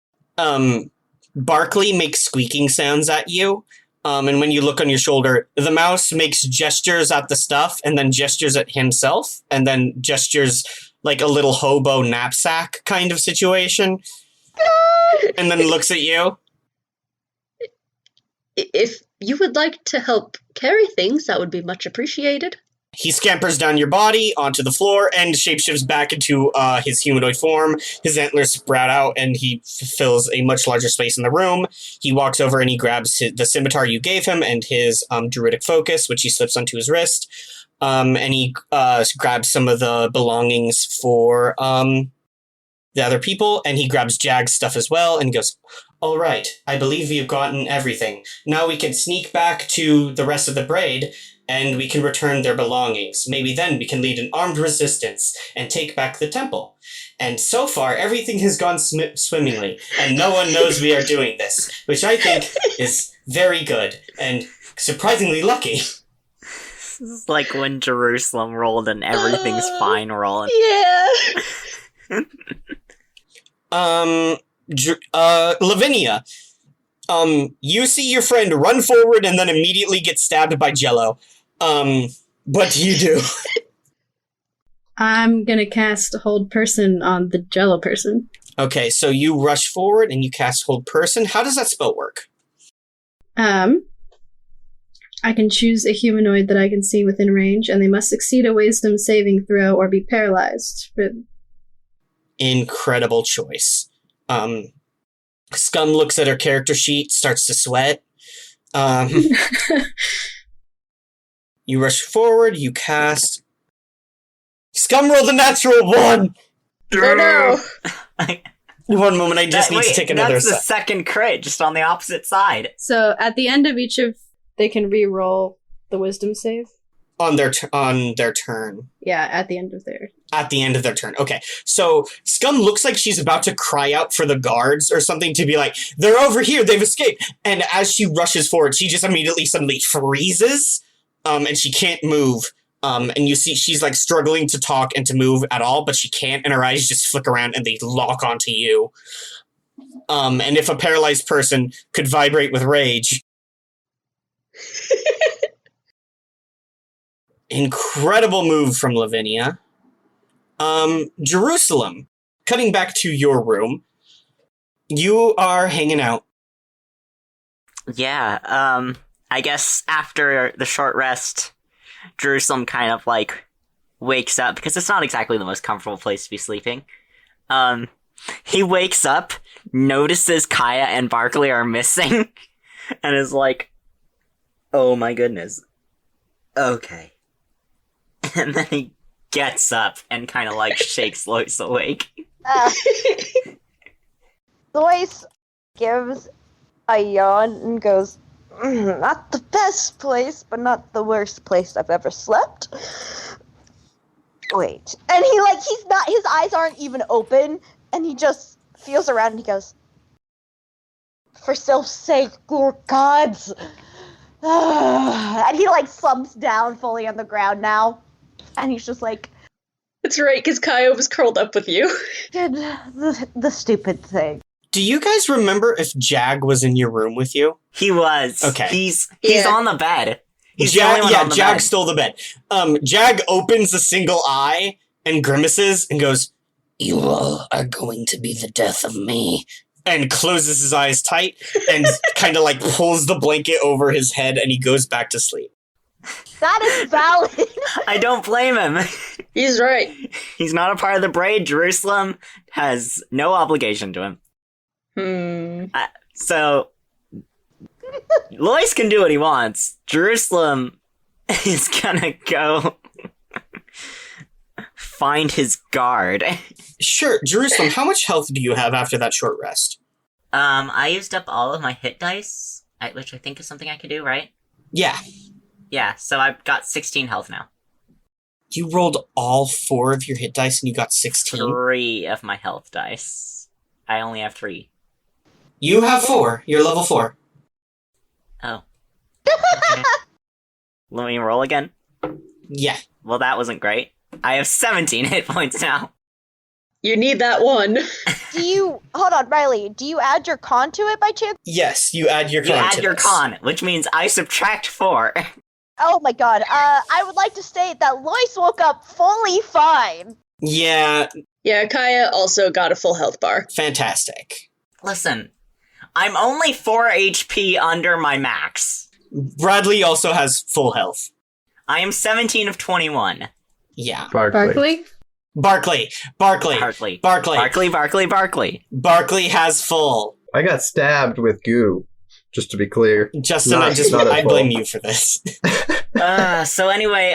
Barkley makes squeaking sounds at you. And when you look on your shoulder, the mouse makes gestures at the stuff and then gestures at himself and then gestures like a little hobo knapsack kind of situation. And then looks at you. If you would like to help carry things, that would be much appreciated. He scampers down your body onto the floor and shapeshifts back into his humanoid form. His antlers sprout out and he fills a much larger space in the room. He walks over and he grabs the scimitar you gave him and his druidic focus, which he slips onto his wrist. And he grabs some of the belongings for the other people, and he grabs Jag's stuff as well and goes, "All right, I believe we've gotten everything. Now we can sneak back to the rest of the braid and we can return their belongings. Maybe then we can lead an armed resistance and take back the temple. And so far, everything has gone swimmingly, and no one knows we are doing this, which I think is very good and surprisingly lucky." This is like when Jerusalem rolled an everything's fine roll. Yeah. Lavinia, you see your friend run forward and then immediately get stabbed by Jello. What do you do? I'm gonna cast Hold Person on the Jello person. Okay, so you rush forward and you cast Hold Person. How does that spell work? I can choose a humanoid that I can see within range, and they must succeed a wisdom saving throw or be paralyzed. Incredible choice. Scum looks at her character sheet, starts to sweat. You rush forward, you cast... Scum rolled a natural 1! Oh no! One moment, I just need to take another That's the second crit, just on the opposite side. So at the end of each of... They can re-roll the wisdom save? On their turn. Yeah, at the end of their turn. Okay. So Scum looks like she's about to cry out for the guards or something to be like, "They're over here, they've escaped." And as she rushes forward, she just immediately suddenly freezes, and she can't move. And you see she's like struggling to talk and to move at all, but she can't, and her eyes just flick around and they lock onto you. And if a paralyzed person could vibrate with rage... Incredible move from Lavinia. Jerusalem, cutting back to your room. You are hanging out. Yeah, I guess after the short rest, Jerusalem kind of, like, wakes up, because it's not exactly the most comfortable place to be sleeping. He wakes up, notices Kaya and Barkley are missing, and is like, "Oh my goodness. Okay." And then he gets up and kind of like shakes Lois awake. Lois gives a yawn and goes, "Not the best place, but not the worst place I've ever slept." Wait. And his eyes aren't even open, and he just feels around and he goes, "For self's sake, Lord gods." And he like slumps down fully on the ground now. And he's just like... That's right, because Kaya was curled up with you. Did the stupid thing. Do you guys remember if Jag was in your room with you? He was. Okay. He's on the bed. He's the Jag, only one yeah, on the Jag bed. stole the bed. Jag opens a single eye and grimaces and goes, "You all are going to be the death of me." And closes his eyes tight and kind of like pulls the blanket over his head and he goes back to sleep. That is valid. I don't blame him. He's right. He's not a part of the braid. Jerusalem has no obligation to Hmm. him. So, Lois can do what he wants. Jerusalem is gonna go find his guard. Sure, Jerusalem, how much health do you have after that short rest? I used up all of my hit dice, which I think is something I could do, right? Yeah. Yeah, so I've got 16 health now. You rolled all 4 of your hit dice and you got 16? 3 of my health dice. I only have 3. You have 4. You're level 4. Oh. Let me roll again. Yeah. Well, that wasn't great. I have 17 hit points now. You need that one. Hold on, Riley, do you add your con to it by chance? Yes, you add your You con add to your this. con, which means I subtract 4. Oh my god, I would like to state that Lois woke up fully fine. Yeah, Yeah, Kaya also got a full health bar. fantastic. Listen, I'm only 4 HP under my max. Bradley also has full health. I am 17 of 21. Yeah. Barkley. Barkley has full. I got stabbed with goo, just to be clear. Justin, Not I at blame full. you for this. So anyway,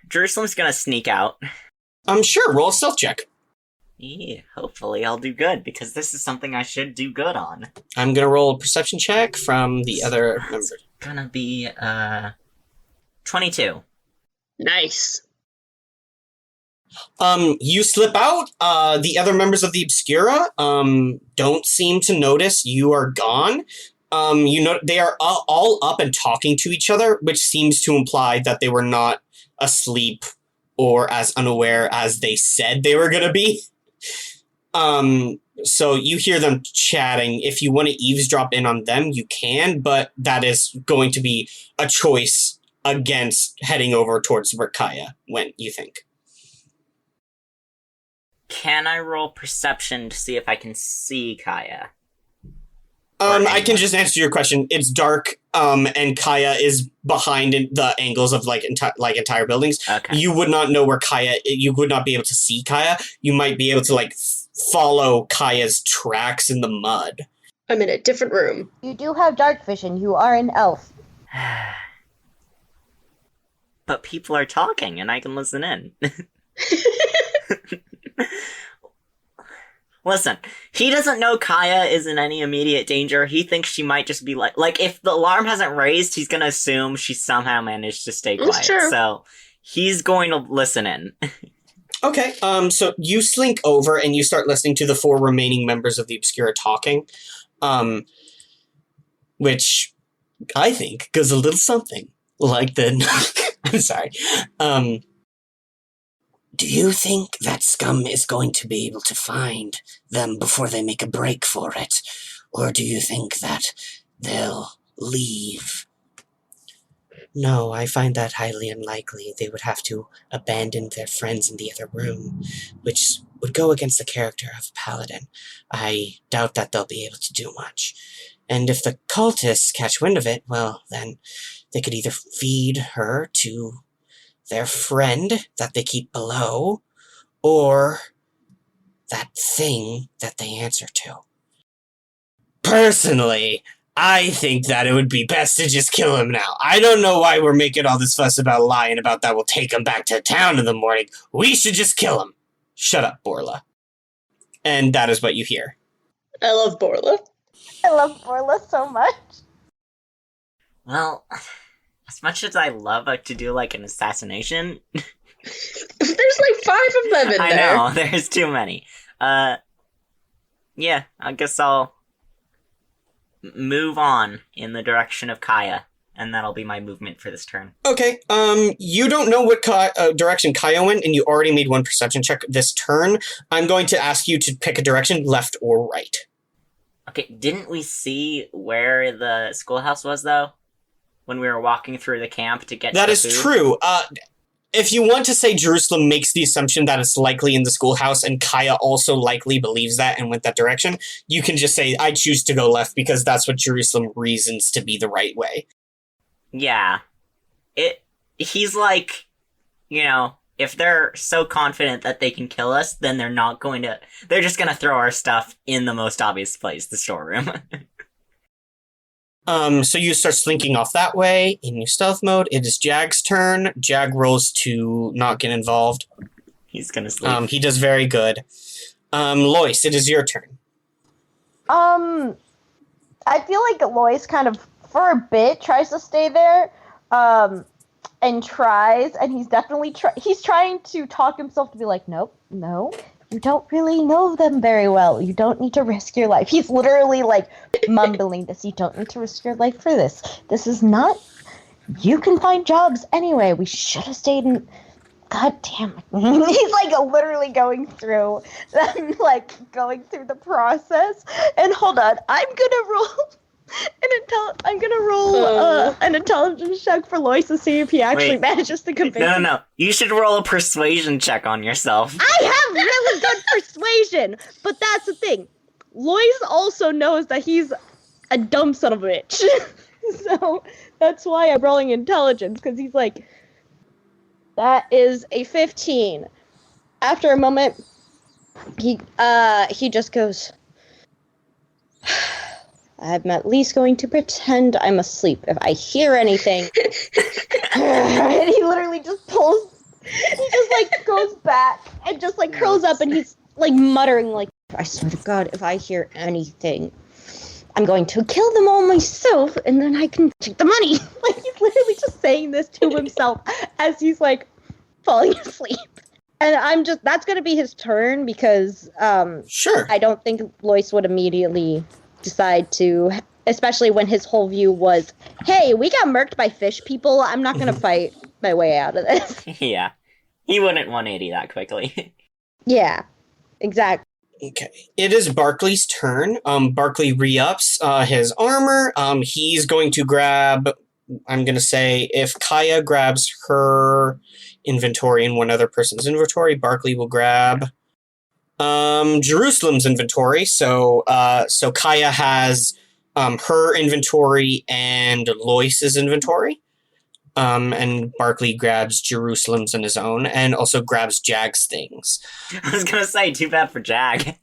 Jerusalem's gonna sneak out. Sure, roll a stealth check. Yeah, hopefully I'll do good, because this is something I should do good on. I'm gonna roll a perception check from the other members. Gonna be, 22. Nice. You slip out. The other members of the Obscura, don't seem to notice you are gone. They are all up and talking to each other, which seems to imply that they were not asleep or as unaware as they said they were gonna be. So you hear them chatting. If you want to eavesdrop in on them, you can, but that is going to be a choice against heading over towards where Kaya went, you think. Can I roll perception to see if I can see Kaya? I can just answer your question. It's dark, and Kaya is behind in the angles of entire buildings. Okay. You would not know where Kaya. You would not be able to see Kaya. You might be able to follow Kaya's tracks in the mud. I'm in a different room. You do have dark vision, you are an elf. But people are talking, and I can listen in. Listen, he doesn't know Kaya is in any immediate danger. He thinks she might just be like if the alarm hasn't raised, he's gonna assume she somehow managed to stay quiet. That's true. So he's going to listen in. Okay, so you slink over and you start listening to the 4 remaining members of the Obscura talking, which I think goes a little something like the... I'm sorry. Do you think that scum is going to be able to find them before they make a break for it? Or do you think that they'll leave? No, I find that highly unlikely. They would have to abandon their friends in the other room, which would go against the character of a paladin. I doubt that they'll be able to do much. And if the cultists catch wind of it, well, then they could either feed her to their friend that they keep below, or that thing that they answer to. Personally, I think that it would be best to just kill him now. I don't know why we're making all this fuss about lying about that we'll take him back to town in the morning. We should just kill him. Shut up, Borla. And that is what you hear. I love Borla. I love Borla so much. Well, as much as I love to do an assassination, There's 5 of them in I there. know there's too many. Yeah, I guess I'll move on in the direction of Kaya, and that'll be my movement for this turn. Okay, you don't know what direction Kaya went, and you already made 1 perception check this turn. I'm going to ask you to pick a direction, left or right. Okay, didn't we see where the schoolhouse was, though? When we were walking through the camp to get That to the is food? true. If you want to say Jerusalem makes the assumption that it's likely in the schoolhouse, and Kaya also likely believes that and went that direction, you can just say, I choose to go left because that's what Jerusalem reasons to be the right way. Yeah. He's if they're so confident that they can kill us, then they're just gonna throw our stuff in the most obvious place, the storeroom. So you start slinking off that way in your stealth mode. It is Jag's turn. Jag rolls to not get involved. He's gonna sleep. He does very good. Lois, it is your turn. I feel like Lois kind of, for a bit, tries to stay there, and he's definitely he's trying to talk himself to be like, nope, no, you don't really know them very well. You don't need to risk your life. He's literally mumbling this. You don't need to risk your life for this. This is not You can find jobs anyway. We should have stayed in. God damn it. He's like literally going through the process. And hold on, I'm gonna roll an intelligence check for Lois to see if he actually manages to convince. No. You should roll a persuasion check on yourself. I have really good persuasion, but that's the thing. Lois also knows that he's a dumb son of a bitch. So that's why I'm rolling intelligence, because he's like, that is a 15. After a moment, he just goes, I'm at least going to pretend I'm asleep if I hear anything. And he literally just goes back and just like curls up, and he's like muttering like, I swear to God, if I hear anything, I'm going to kill them all myself, and then I can take the money. Like, he's literally just saying this to himself as he's, like, falling asleep. And that's going to be his turn, because Sure. I don't think Lois would immediately decide to, especially when his whole view was, hey, we got murked by fish people, I'm not going to fight my way out of this. Yeah. He wouldn't 180 that quickly. Yeah, exactly. Okay. It is Barkley's turn. Barkley re-ups his armor. He's going to grab, I'm going to say, if Kaya grabs her inventory and one other person's inventory, Barkley will grab Jerusalem's inventory. So Kaya has her inventory and Lois's inventory. And Barkley grabs Jerusalem's in his own, and also grabs Jag's things. I was gonna say, too bad for Jag.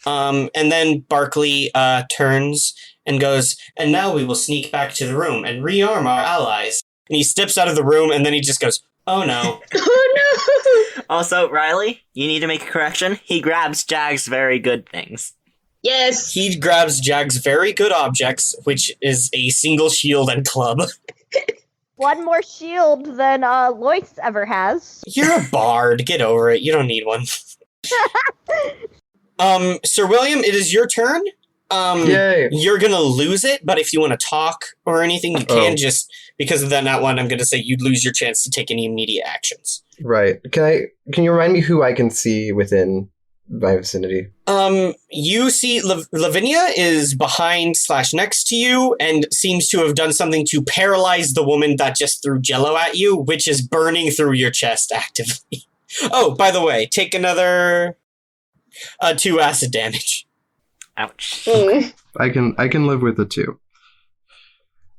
And then Barkley turns and goes, and now we will sneak back to the room and rearm our allies. And he steps out of the room, and then he just goes, oh no. Oh no! Also, Riley, you need to make a correction. He grabs Jag's very good things. Yes! He grabs Jag's very good objects, which is a single shield and club. One more shield than Lois ever has. You're a bard. Get over it. You don't need one. Sir William, it is your turn. Yay! You're gonna lose it, but if you want to talk or anything, you can. Just because of that not one, I'm gonna say you'd lose your chance to take any immediate actions. Right. Can you remind me who I can see within my vicinity? You see Lavinia is behind / next to you and seems to have done something to paralyze the woman that just threw jello at you, which is burning through your chest actively. Oh, by the way, take another 2 acid damage. Ouch. I can live with the 2.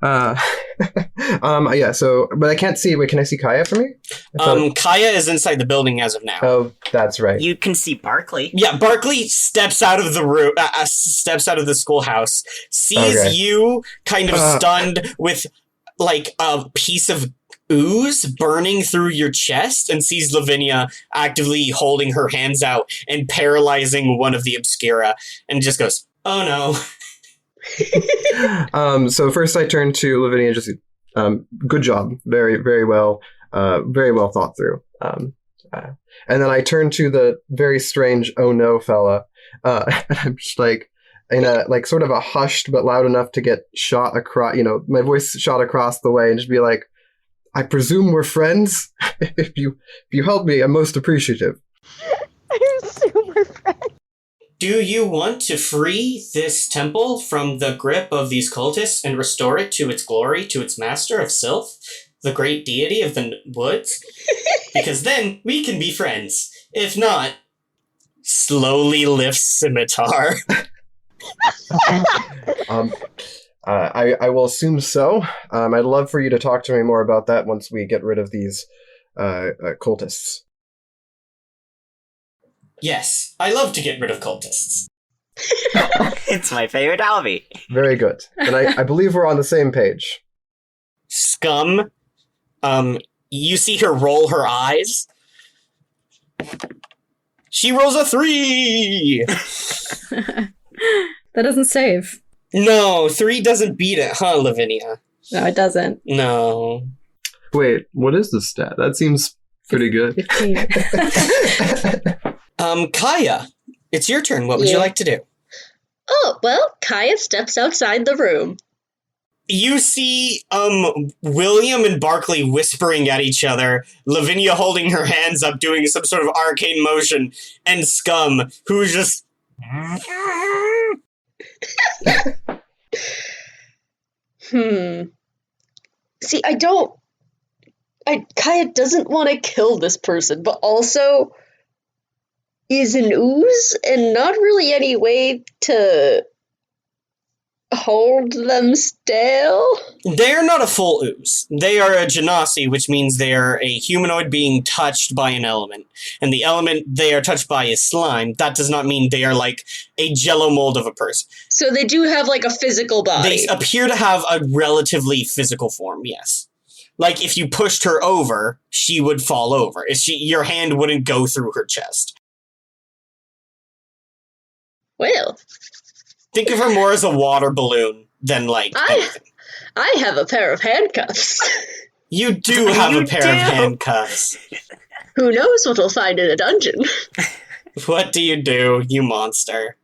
Yeah, so, but I can't see. Wait, can I see Kaya for me? Kaya is inside the building as of now. Oh, that's right. You can see Barkley. Yeah, Barkley steps out of the room, steps out of the schoolhouse, sees you kind of stunned with like a piece of ooze burning through your chest, and sees Lavinia actively holding her hands out and paralyzing one of the Obscura, and just goes, oh no. So first I turn to Lavinia and just good job. Very, very well thought through. And then I turn to the very strange oh no fella. And I'm just like, in a like sort of a hushed but loud enough to get shot across, my voice shot across the way, and just be like, I presume we're friends? If you help me, I'm most appreciative. I'm super friends. Do you want to free this temple from the grip of these cultists and restore it to its glory, to its master of Sylph, the great deity of the woods? Because then we can be friends. If not, slowly lifts scimitar. I will assume so. I'd love for you to talk to me more about that once we get rid of these cultists. Yes, I love to get rid of cultists. It's my favorite hobby. Very good. And I believe we're on the same page. Scum. You see her roll her eyes. She rolls a 3! That doesn't save. No, 3 doesn't beat it, huh, Lavinia? No, it doesn't. No. Wait, what is the stat? That seems pretty good. 15. Kaya, it's your turn. What would you like to do? Oh, well, Kaya steps outside the room. You see William and Barkley whispering at each other, Lavinia holding her hands up doing some sort of arcane motion, and Scum, who's just... See, Kaya doesn't want to kill this person, but also is an ooze and not really any way to hold them still. They're not a full ooze. They are a genasi, which means they are a humanoid being touched by an element. And the element they are touched by is slime. That does not mean they are like a jello mold of a person. So they do have like a physical body. They appear to have a relatively physical form, yes. Like if you pushed her over, she would fall over. Your hand wouldn't go through her chest. Well, think of her more as a water balloon than like anything. I have a pair of handcuffs. You do have a pair of handcuffs. Who knows what we'll find in a dungeon? What do, you monster?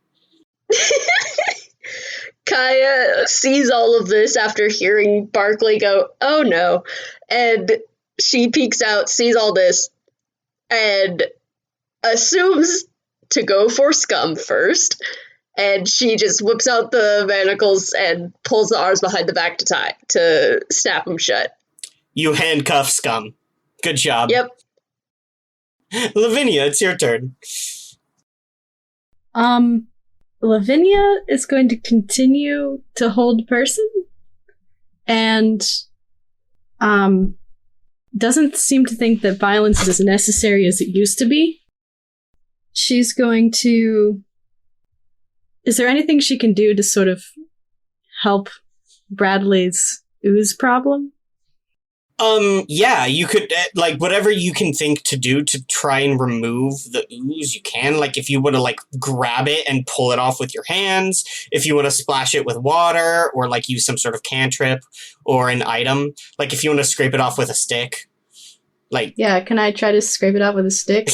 Kaya sees all of this after hearing Barkley go, "Oh no," and she peeks out, sees all this, and assumes to go for Scum first, and she just whips out the manacles and pulls the arms behind the back to snap them shut. You handcuff Scum. Good job. Yep. Lavinia, it's your turn. Lavinia is going to continue to hold person and doesn't seem to think that violence is as necessary as it used to be. She's going to... Is there anything she can do to sort of help Bradley's ooze problem? Yeah, you could, like, whatever you can think to do to try and remove the ooze, you can. Like, if you want to, like, grab it and pull it off with your hands, if you want to splash it with water, or, like, use some sort of cantrip or an item. Like, if you want to scrape it off with a stick. Like... Yeah, can I try to scrape it off with a stick?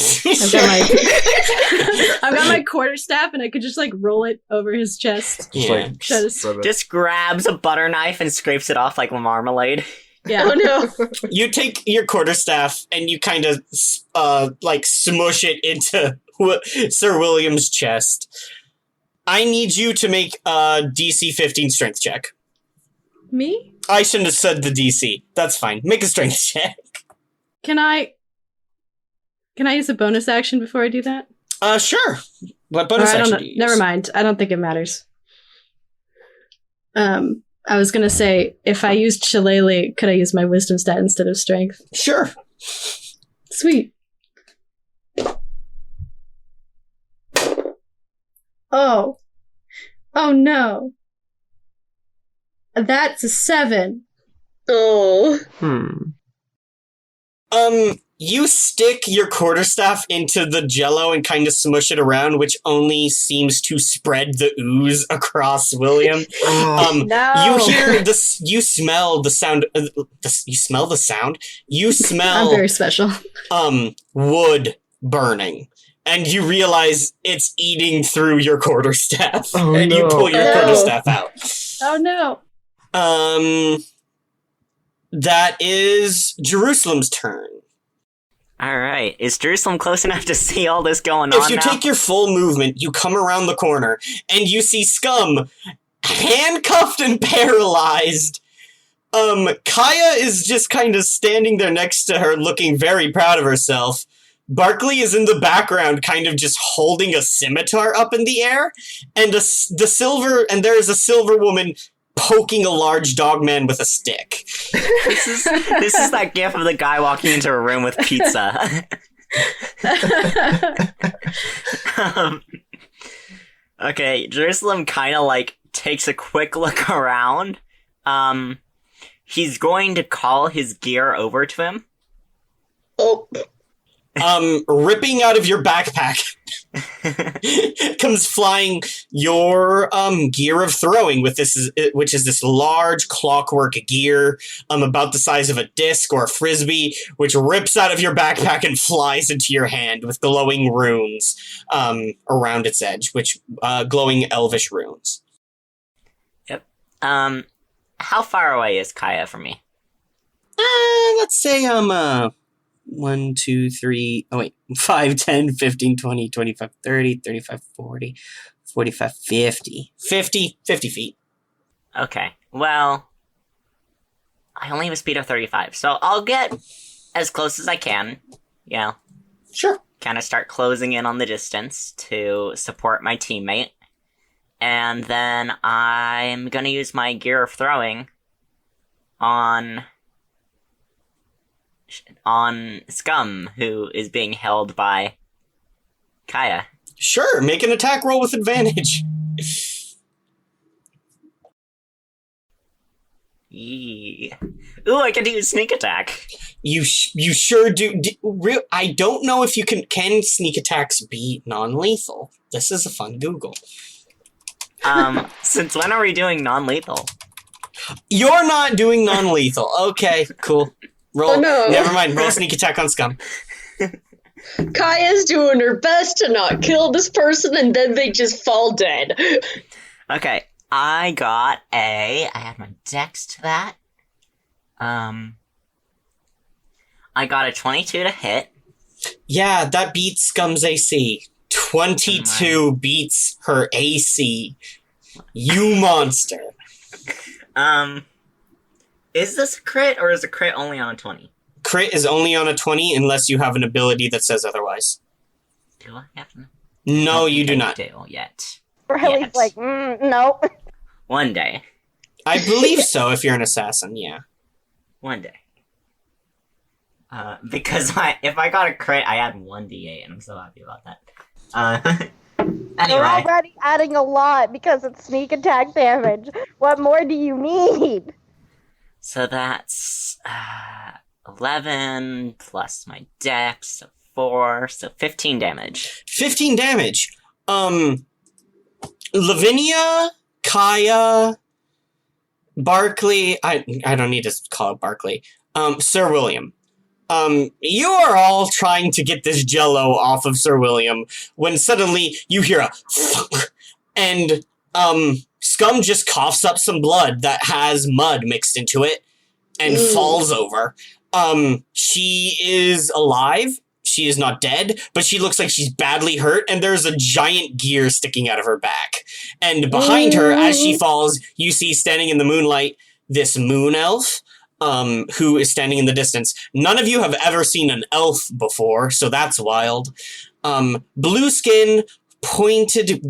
I've got my quarterstaff, and I could just, like, roll it over his chest. Yeah. Just grabs a butter knife and scrapes it off like marmalade. Yeah. Oh no. You take your quarterstaff and you kind of, like, smush it into Sir William's chest. I need you to make a DC 15 strength check. Me? I shouldn't have said the DC. That's fine. Make a strength check. Can I use a bonus action before I do that? Sure. What bonus action do you use? Never mind. I don't think it matters. I was gonna say, if I used Shillelagh, could I use my wisdom stat instead of strength? Sure. Sweet. Oh. Oh no. That's a 7. Oh. You stick your quarterstaff into the jello and kind of smush it around, which only seems to spread the ooze across William. No. You hear this. You smell the sound. You smell the sound. You smell. I'm very special. Wood burning, and you realize it's eating through your quarterstaff, and you pull your quarterstaff out. Oh no. That is Jerusalem's turn. Alright, is Jerusalem close enough to see all this going on If you now? take your full movement, you come around the corner, and you see Scum handcuffed and paralyzed. Kaya is just kind of standing there next to her, looking very proud of herself. Barkley is in the background, kind of just holding a scimitar up in the air, and there is a silver woman poking a large dog man with a stick. This is that gif of the guy walking into a room with pizza. Okay, Jerusalem kind of like takes a quick look around. He's going to call his gear over to him. Oh. Ripping out of your backpack comes flying your gear of throwing, which is this large clockwork gear about the size of a disc or a frisbee, which rips out of your backpack and flies into your hand with glowing runes around its edge, which glowing elvish runes. Yep. How far away is Kaya from me? Let's say I'm 1, 2, 3, 5, 10, 15, 20, 25, 30, 35, 40, 45, 50. 50 feet. Okay, well, I only have a speed of 35, so I'll get as close as I can, you know, Sure. kind of start closing in on the distance to support my teammate. And then I'm gonna use my gear of throwing on Scum, who is being held by Kaya. Sure, make an attack roll with advantage. Yee. Ooh, I get to use sneak attack. You sure do. I don't know if you can sneak attacks be non-lethal. This is a fun Google. Since when are we doing non-lethal? You're not doing non-lethal. Okay, cool. Roll. Oh, no. Never mind. Roll sneak attack on Scum. Kaya's doing her best to not kill this person, and then they just fall dead. Okay, I had my dex to that. I got a 22 to hit. Yeah, that beats Scum's AC. 22 beats her AC. You monster. Is this a crit, or is a crit only on a 20? Crit is only on a 20 unless you have an ability that says otherwise. Do I have to? No, you do not. Do yet. Riley's Yes. like, no. One day. I believe so if you're an assassin, yeah. One day. Because if I got a crit, I add 1d8, and I'm so happy about that. You're Anyway. already adding a lot because it's sneak attack damage. What more do you need? So that's 11 plus my dex, so 4, so 15 damage. 15 damage. Lavinia, Kaya, Barkley, I don't need to call it Barkley. Sir William. You are all trying to get this jello off of Sir William when suddenly you hear a thunk, and Scum just coughs up some blood that has mud mixed into it and falls over. She is alive. She is not dead, but she looks like she's badly hurt, and there's a giant gear sticking out of her back. And behind her, as she falls, you see standing in the moonlight this moon elf, who is standing in the distance. None of you have ever seen an elf before, so that's wild. Blue skin, pointed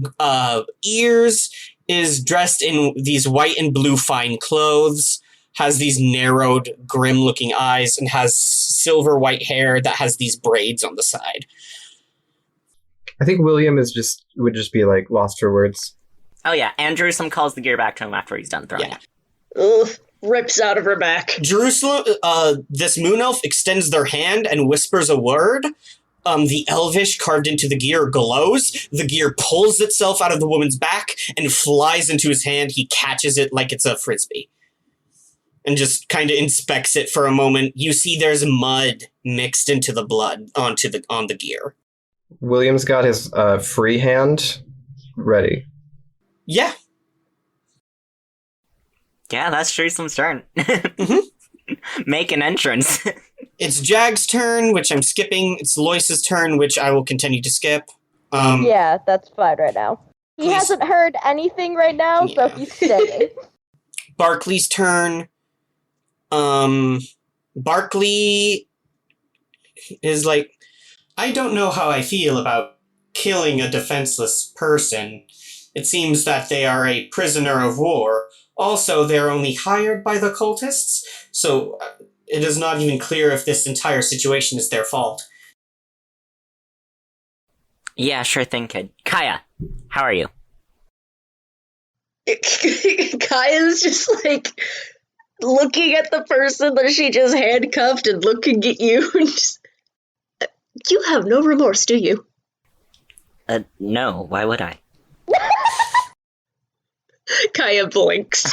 ears, is dressed in these white and blue fine clothes, has these narrowed, grim-looking eyes, and has silver white hair that has these braids on the side. I think William would just be like lost for words. Oh yeah, and Jerusalem calls the gear back to him after he's done throwing Yeah. it. Ugh, rips out of her back. Jerusalem, this moon elf extends their hand and whispers a word. The elvish carved into the gear glows. The gear pulls itself out of the woman's back and flies into his hand. He catches it like it's a frisbee and just kind of inspects it for a moment. You see there's mud mixed into the blood on the gear. William's got his free hand ready. Yeah. Yeah, that's Jerusalem's turn. Mhm. Make an entrance. It's Jag's turn, which I'm skipping. It's Lois's turn, which I will continue to skip. Yeah, that's fine right now. He Please. hasn't heard anything right now, so Yeah. he's staying. Barkley's turn. Barkley is like, I don't know how I feel about killing a defenseless person. It seems that they are a prisoner of war. Also, they're only hired by the cultists, so it is not even clear if this entire situation is their fault. Yeah, sure thing, kid. Kaya, how are you? Kaya's just like looking at the person that she just handcuffed and looking at you. And just, you have no remorse, do you? No, why would I? Kaya blinks.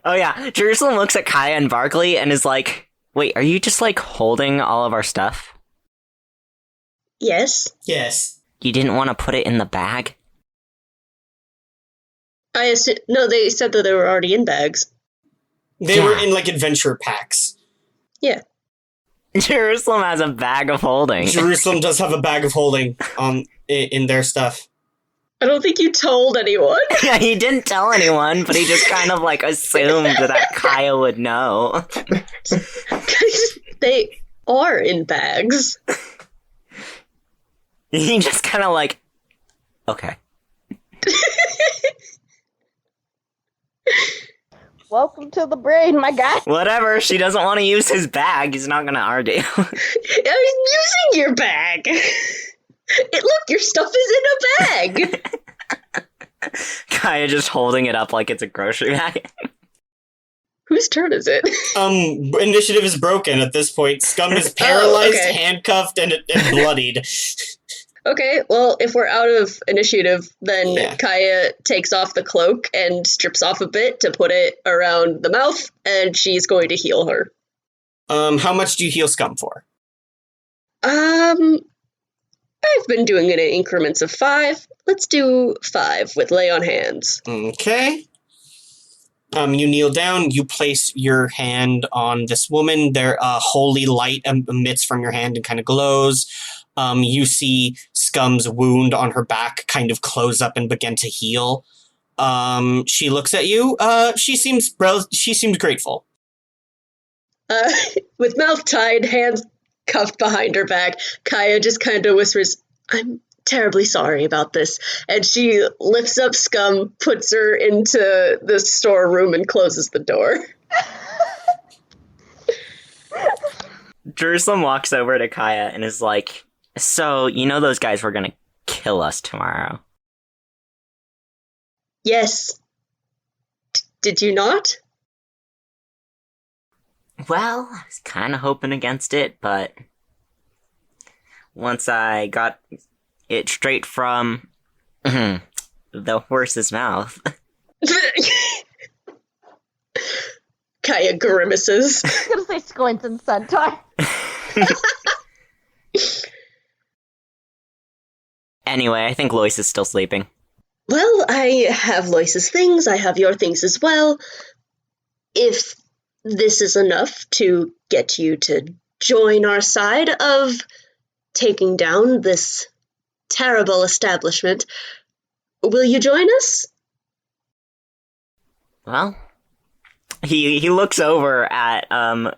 Oh yeah, Jerusalem looks at Kaya and Barkley and is like, wait, are you just like holding all of our stuff? Yes. Yes. You didn't want to put it in the bag? No, they said that they were already in bags. They were in, like, adventure packs. Yeah. Jerusalem has a bag of holding. Jerusalem does have a bag of holding in their stuff. I don't think you told anyone. Yeah, he didn't tell anyone, but he just kind of, like, assumed that Kaya would know. They are in bags. He just kind of, like, okay. Welcome to the brain, my guy. Whatever, she doesn't want to use his bag, he's not gonna argue. I'm using your bag. Look, your stuff is in a bag. Kaya just holding it up like it's a grocery bag. Whose turn is it? Initiative is broken at this point. Scum is paralyzed, okay. handcuffed, and bloodied. Okay, well, if we're out of initiative, then Yeah. Kaya takes off the cloak and strips off a bit to put it around the mouth, and she's going to heal her. How much do you heal Scum for? I've been doing it in increments of 5. Let's do 5 with lay on hands. Okay. You kneel down, you place your hand on this woman. Their holy light emits from your hand and kind of glows. You see Scum's wound on her back kind of close up and begin to heal. She looks at you. She seems grateful. With mouth tied, hands cuffed behind her back, Kaya just kind of whispers, "I'm terribly sorry about this." And she lifts up Scum, puts her into the storeroom, and closes the door. Jerusalem walks over to Kaya and is like, "So, you know those guys were gonna kill us tomorrow?" Yes. Did you not? Well, I was kind of hoping against it, but once I got it straight from the horse's mouth. Kaya grimaces. I was gonna say squints and centaur. Anyway, I think Lois is still sleeping. Well, I have Lois's things, I have your things as well. If this is enough to get you to join our side of taking down this terrible establishment, will you join us? Well, he looks over at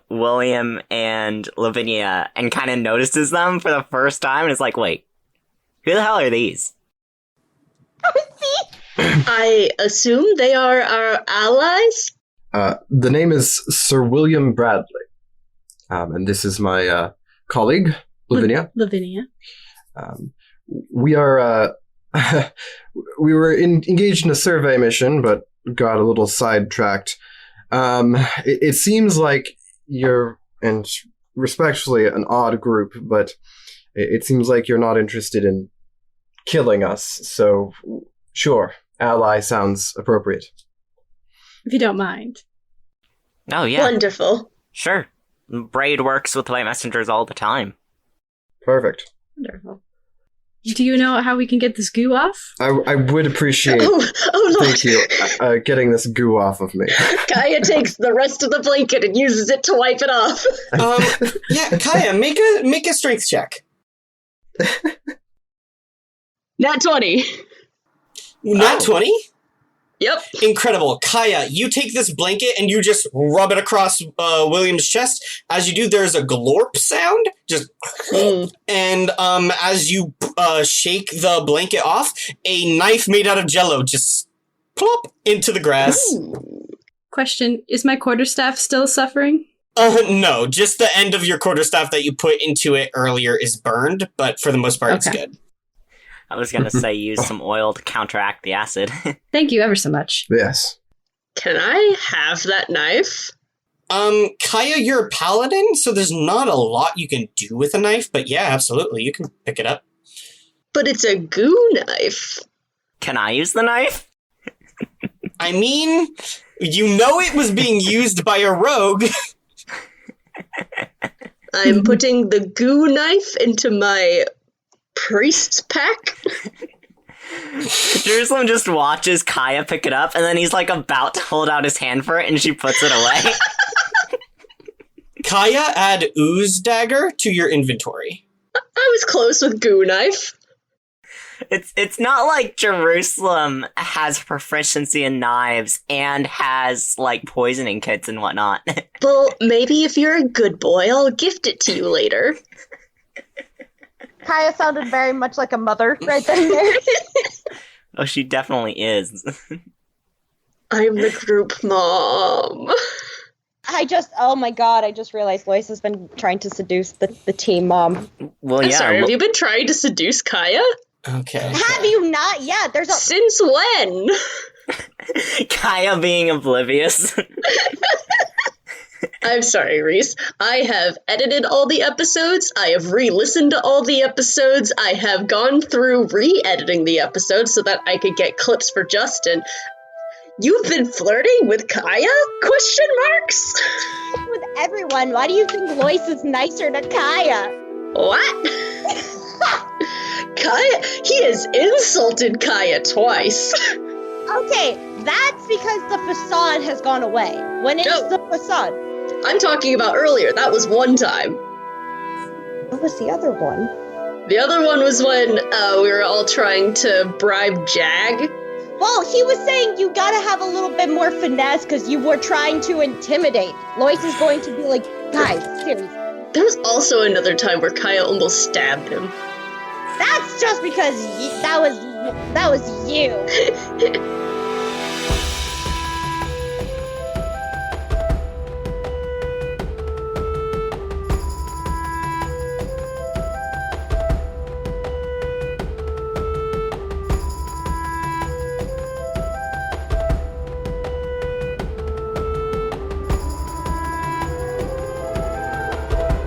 William and Lavinia and kind of notices them for the first time and is like, "Wait, who the hell are these?" I assume they are our allies? The name is Sir William Bradley. And this is my colleague, Lavinia. Lavinia. We are we were engaged in a survey mission, but got a little sidetracked. It seems like you're, and respectfully, an odd group, but it seems like you're not interested in killing us. So, sure, ally sounds appropriate. If you don't mind. Oh, yeah. Wonderful. Sure. Braid works with white messengers all the time. Perfect. Wonderful. Do you know how we can get this goo off? I would appreciate, Oh Lord. thank you, getting this goo off of me. Kaya takes the rest of the blanket and uses it to wipe it off. Yeah, Kaya, make a strength check. Nat 20. Not 20? Yep. Incredible. Kaya, you take this blanket and you just rub it across William's chest. As you do, there's a glorp sound. Just and as you shake the blanket off, a knife made out of jello just plop into the grass. Question, is my quarterstaff still suffering? No, just the end of your quarterstaff that you put into it earlier is burned, but for the most part, it's Okay. good. I was gonna say use some oil to counteract the acid. Thank you ever so much. Yes. Can I have that knife? Kaya, you're a paladin, so there's not a lot you can do with a knife, but yeah, absolutely, you can pick it up. But it's a goo knife. Can I use the knife? I mean, you know it was being used by a rogue. I'm putting the goo knife into my priest's pack. Jerusalem just watches Kaya pick it up, and then he's like about to hold out his hand for it, and she puts it away. Kaya, add ooze dagger to your inventory. I was close with goo knife. It's not like Jerusalem has proficiency in knives and has like poisoning kits and whatnot. Well, maybe if you're a good boy, I'll gift it to you later. Kaya sounded very much like a mother right then and there. Oh, she definitely is. I'm the group mom. Oh my god, I just realized Lois has been trying to seduce the team mom. Well, I'm yeah. sorry, have you been trying to seduce Kaya? Okay. Have you not? Yeah, there's a... Since when? Kaya being oblivious. I'm sorry, Reese. I have edited all the episodes. I have re-listened to all the episodes. I have gone through re-editing the episodes so that I could get clips for Justin. You've been flirting with Kaya? Question marks? with everyone. Why do you think Lois is nicer to Kaya? What? Kaya? He has insulted Kaya twice. Okay, that's because the facade has gone away. When is No. the facade? I'm talking about earlier. That was one time. What was the other one? The other one was when we were all trying to bribe Jag. Well, he was saying you gotta have a little bit more finesse because you were trying to intimidate. Lois is going to be like, guys, seriously. There was also another time where Kaya almost stabbed him. That's just because that was you.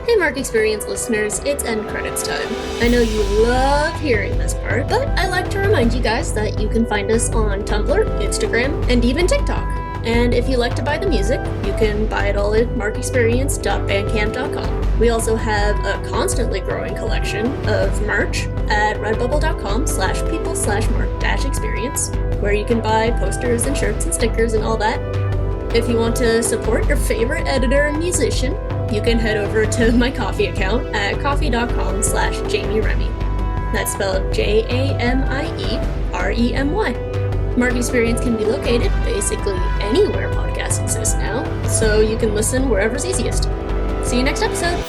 Hey Mark Experience listeners, it's end credits time. I know you love hearing this part, but I like to remind you guys that you can find us on Tumblr, Instagram, and even TikTok. And if you like to buy the music, you can buy it all at markexperience.bandcamp.com. We also have a constantly growing collection of merch at redbubble.com/people/mark-experience, where you can buy posters and shirts and stickers and all that. If you want to support your favorite editor and musician, you can head over to my Ko-fi account at ko-fi.com/Jamie Remy. That's spelled JAMIEREMY. Mark Experience can be located basically anywhere podcasts exist now, so you can listen wherever's easiest. See you next episode!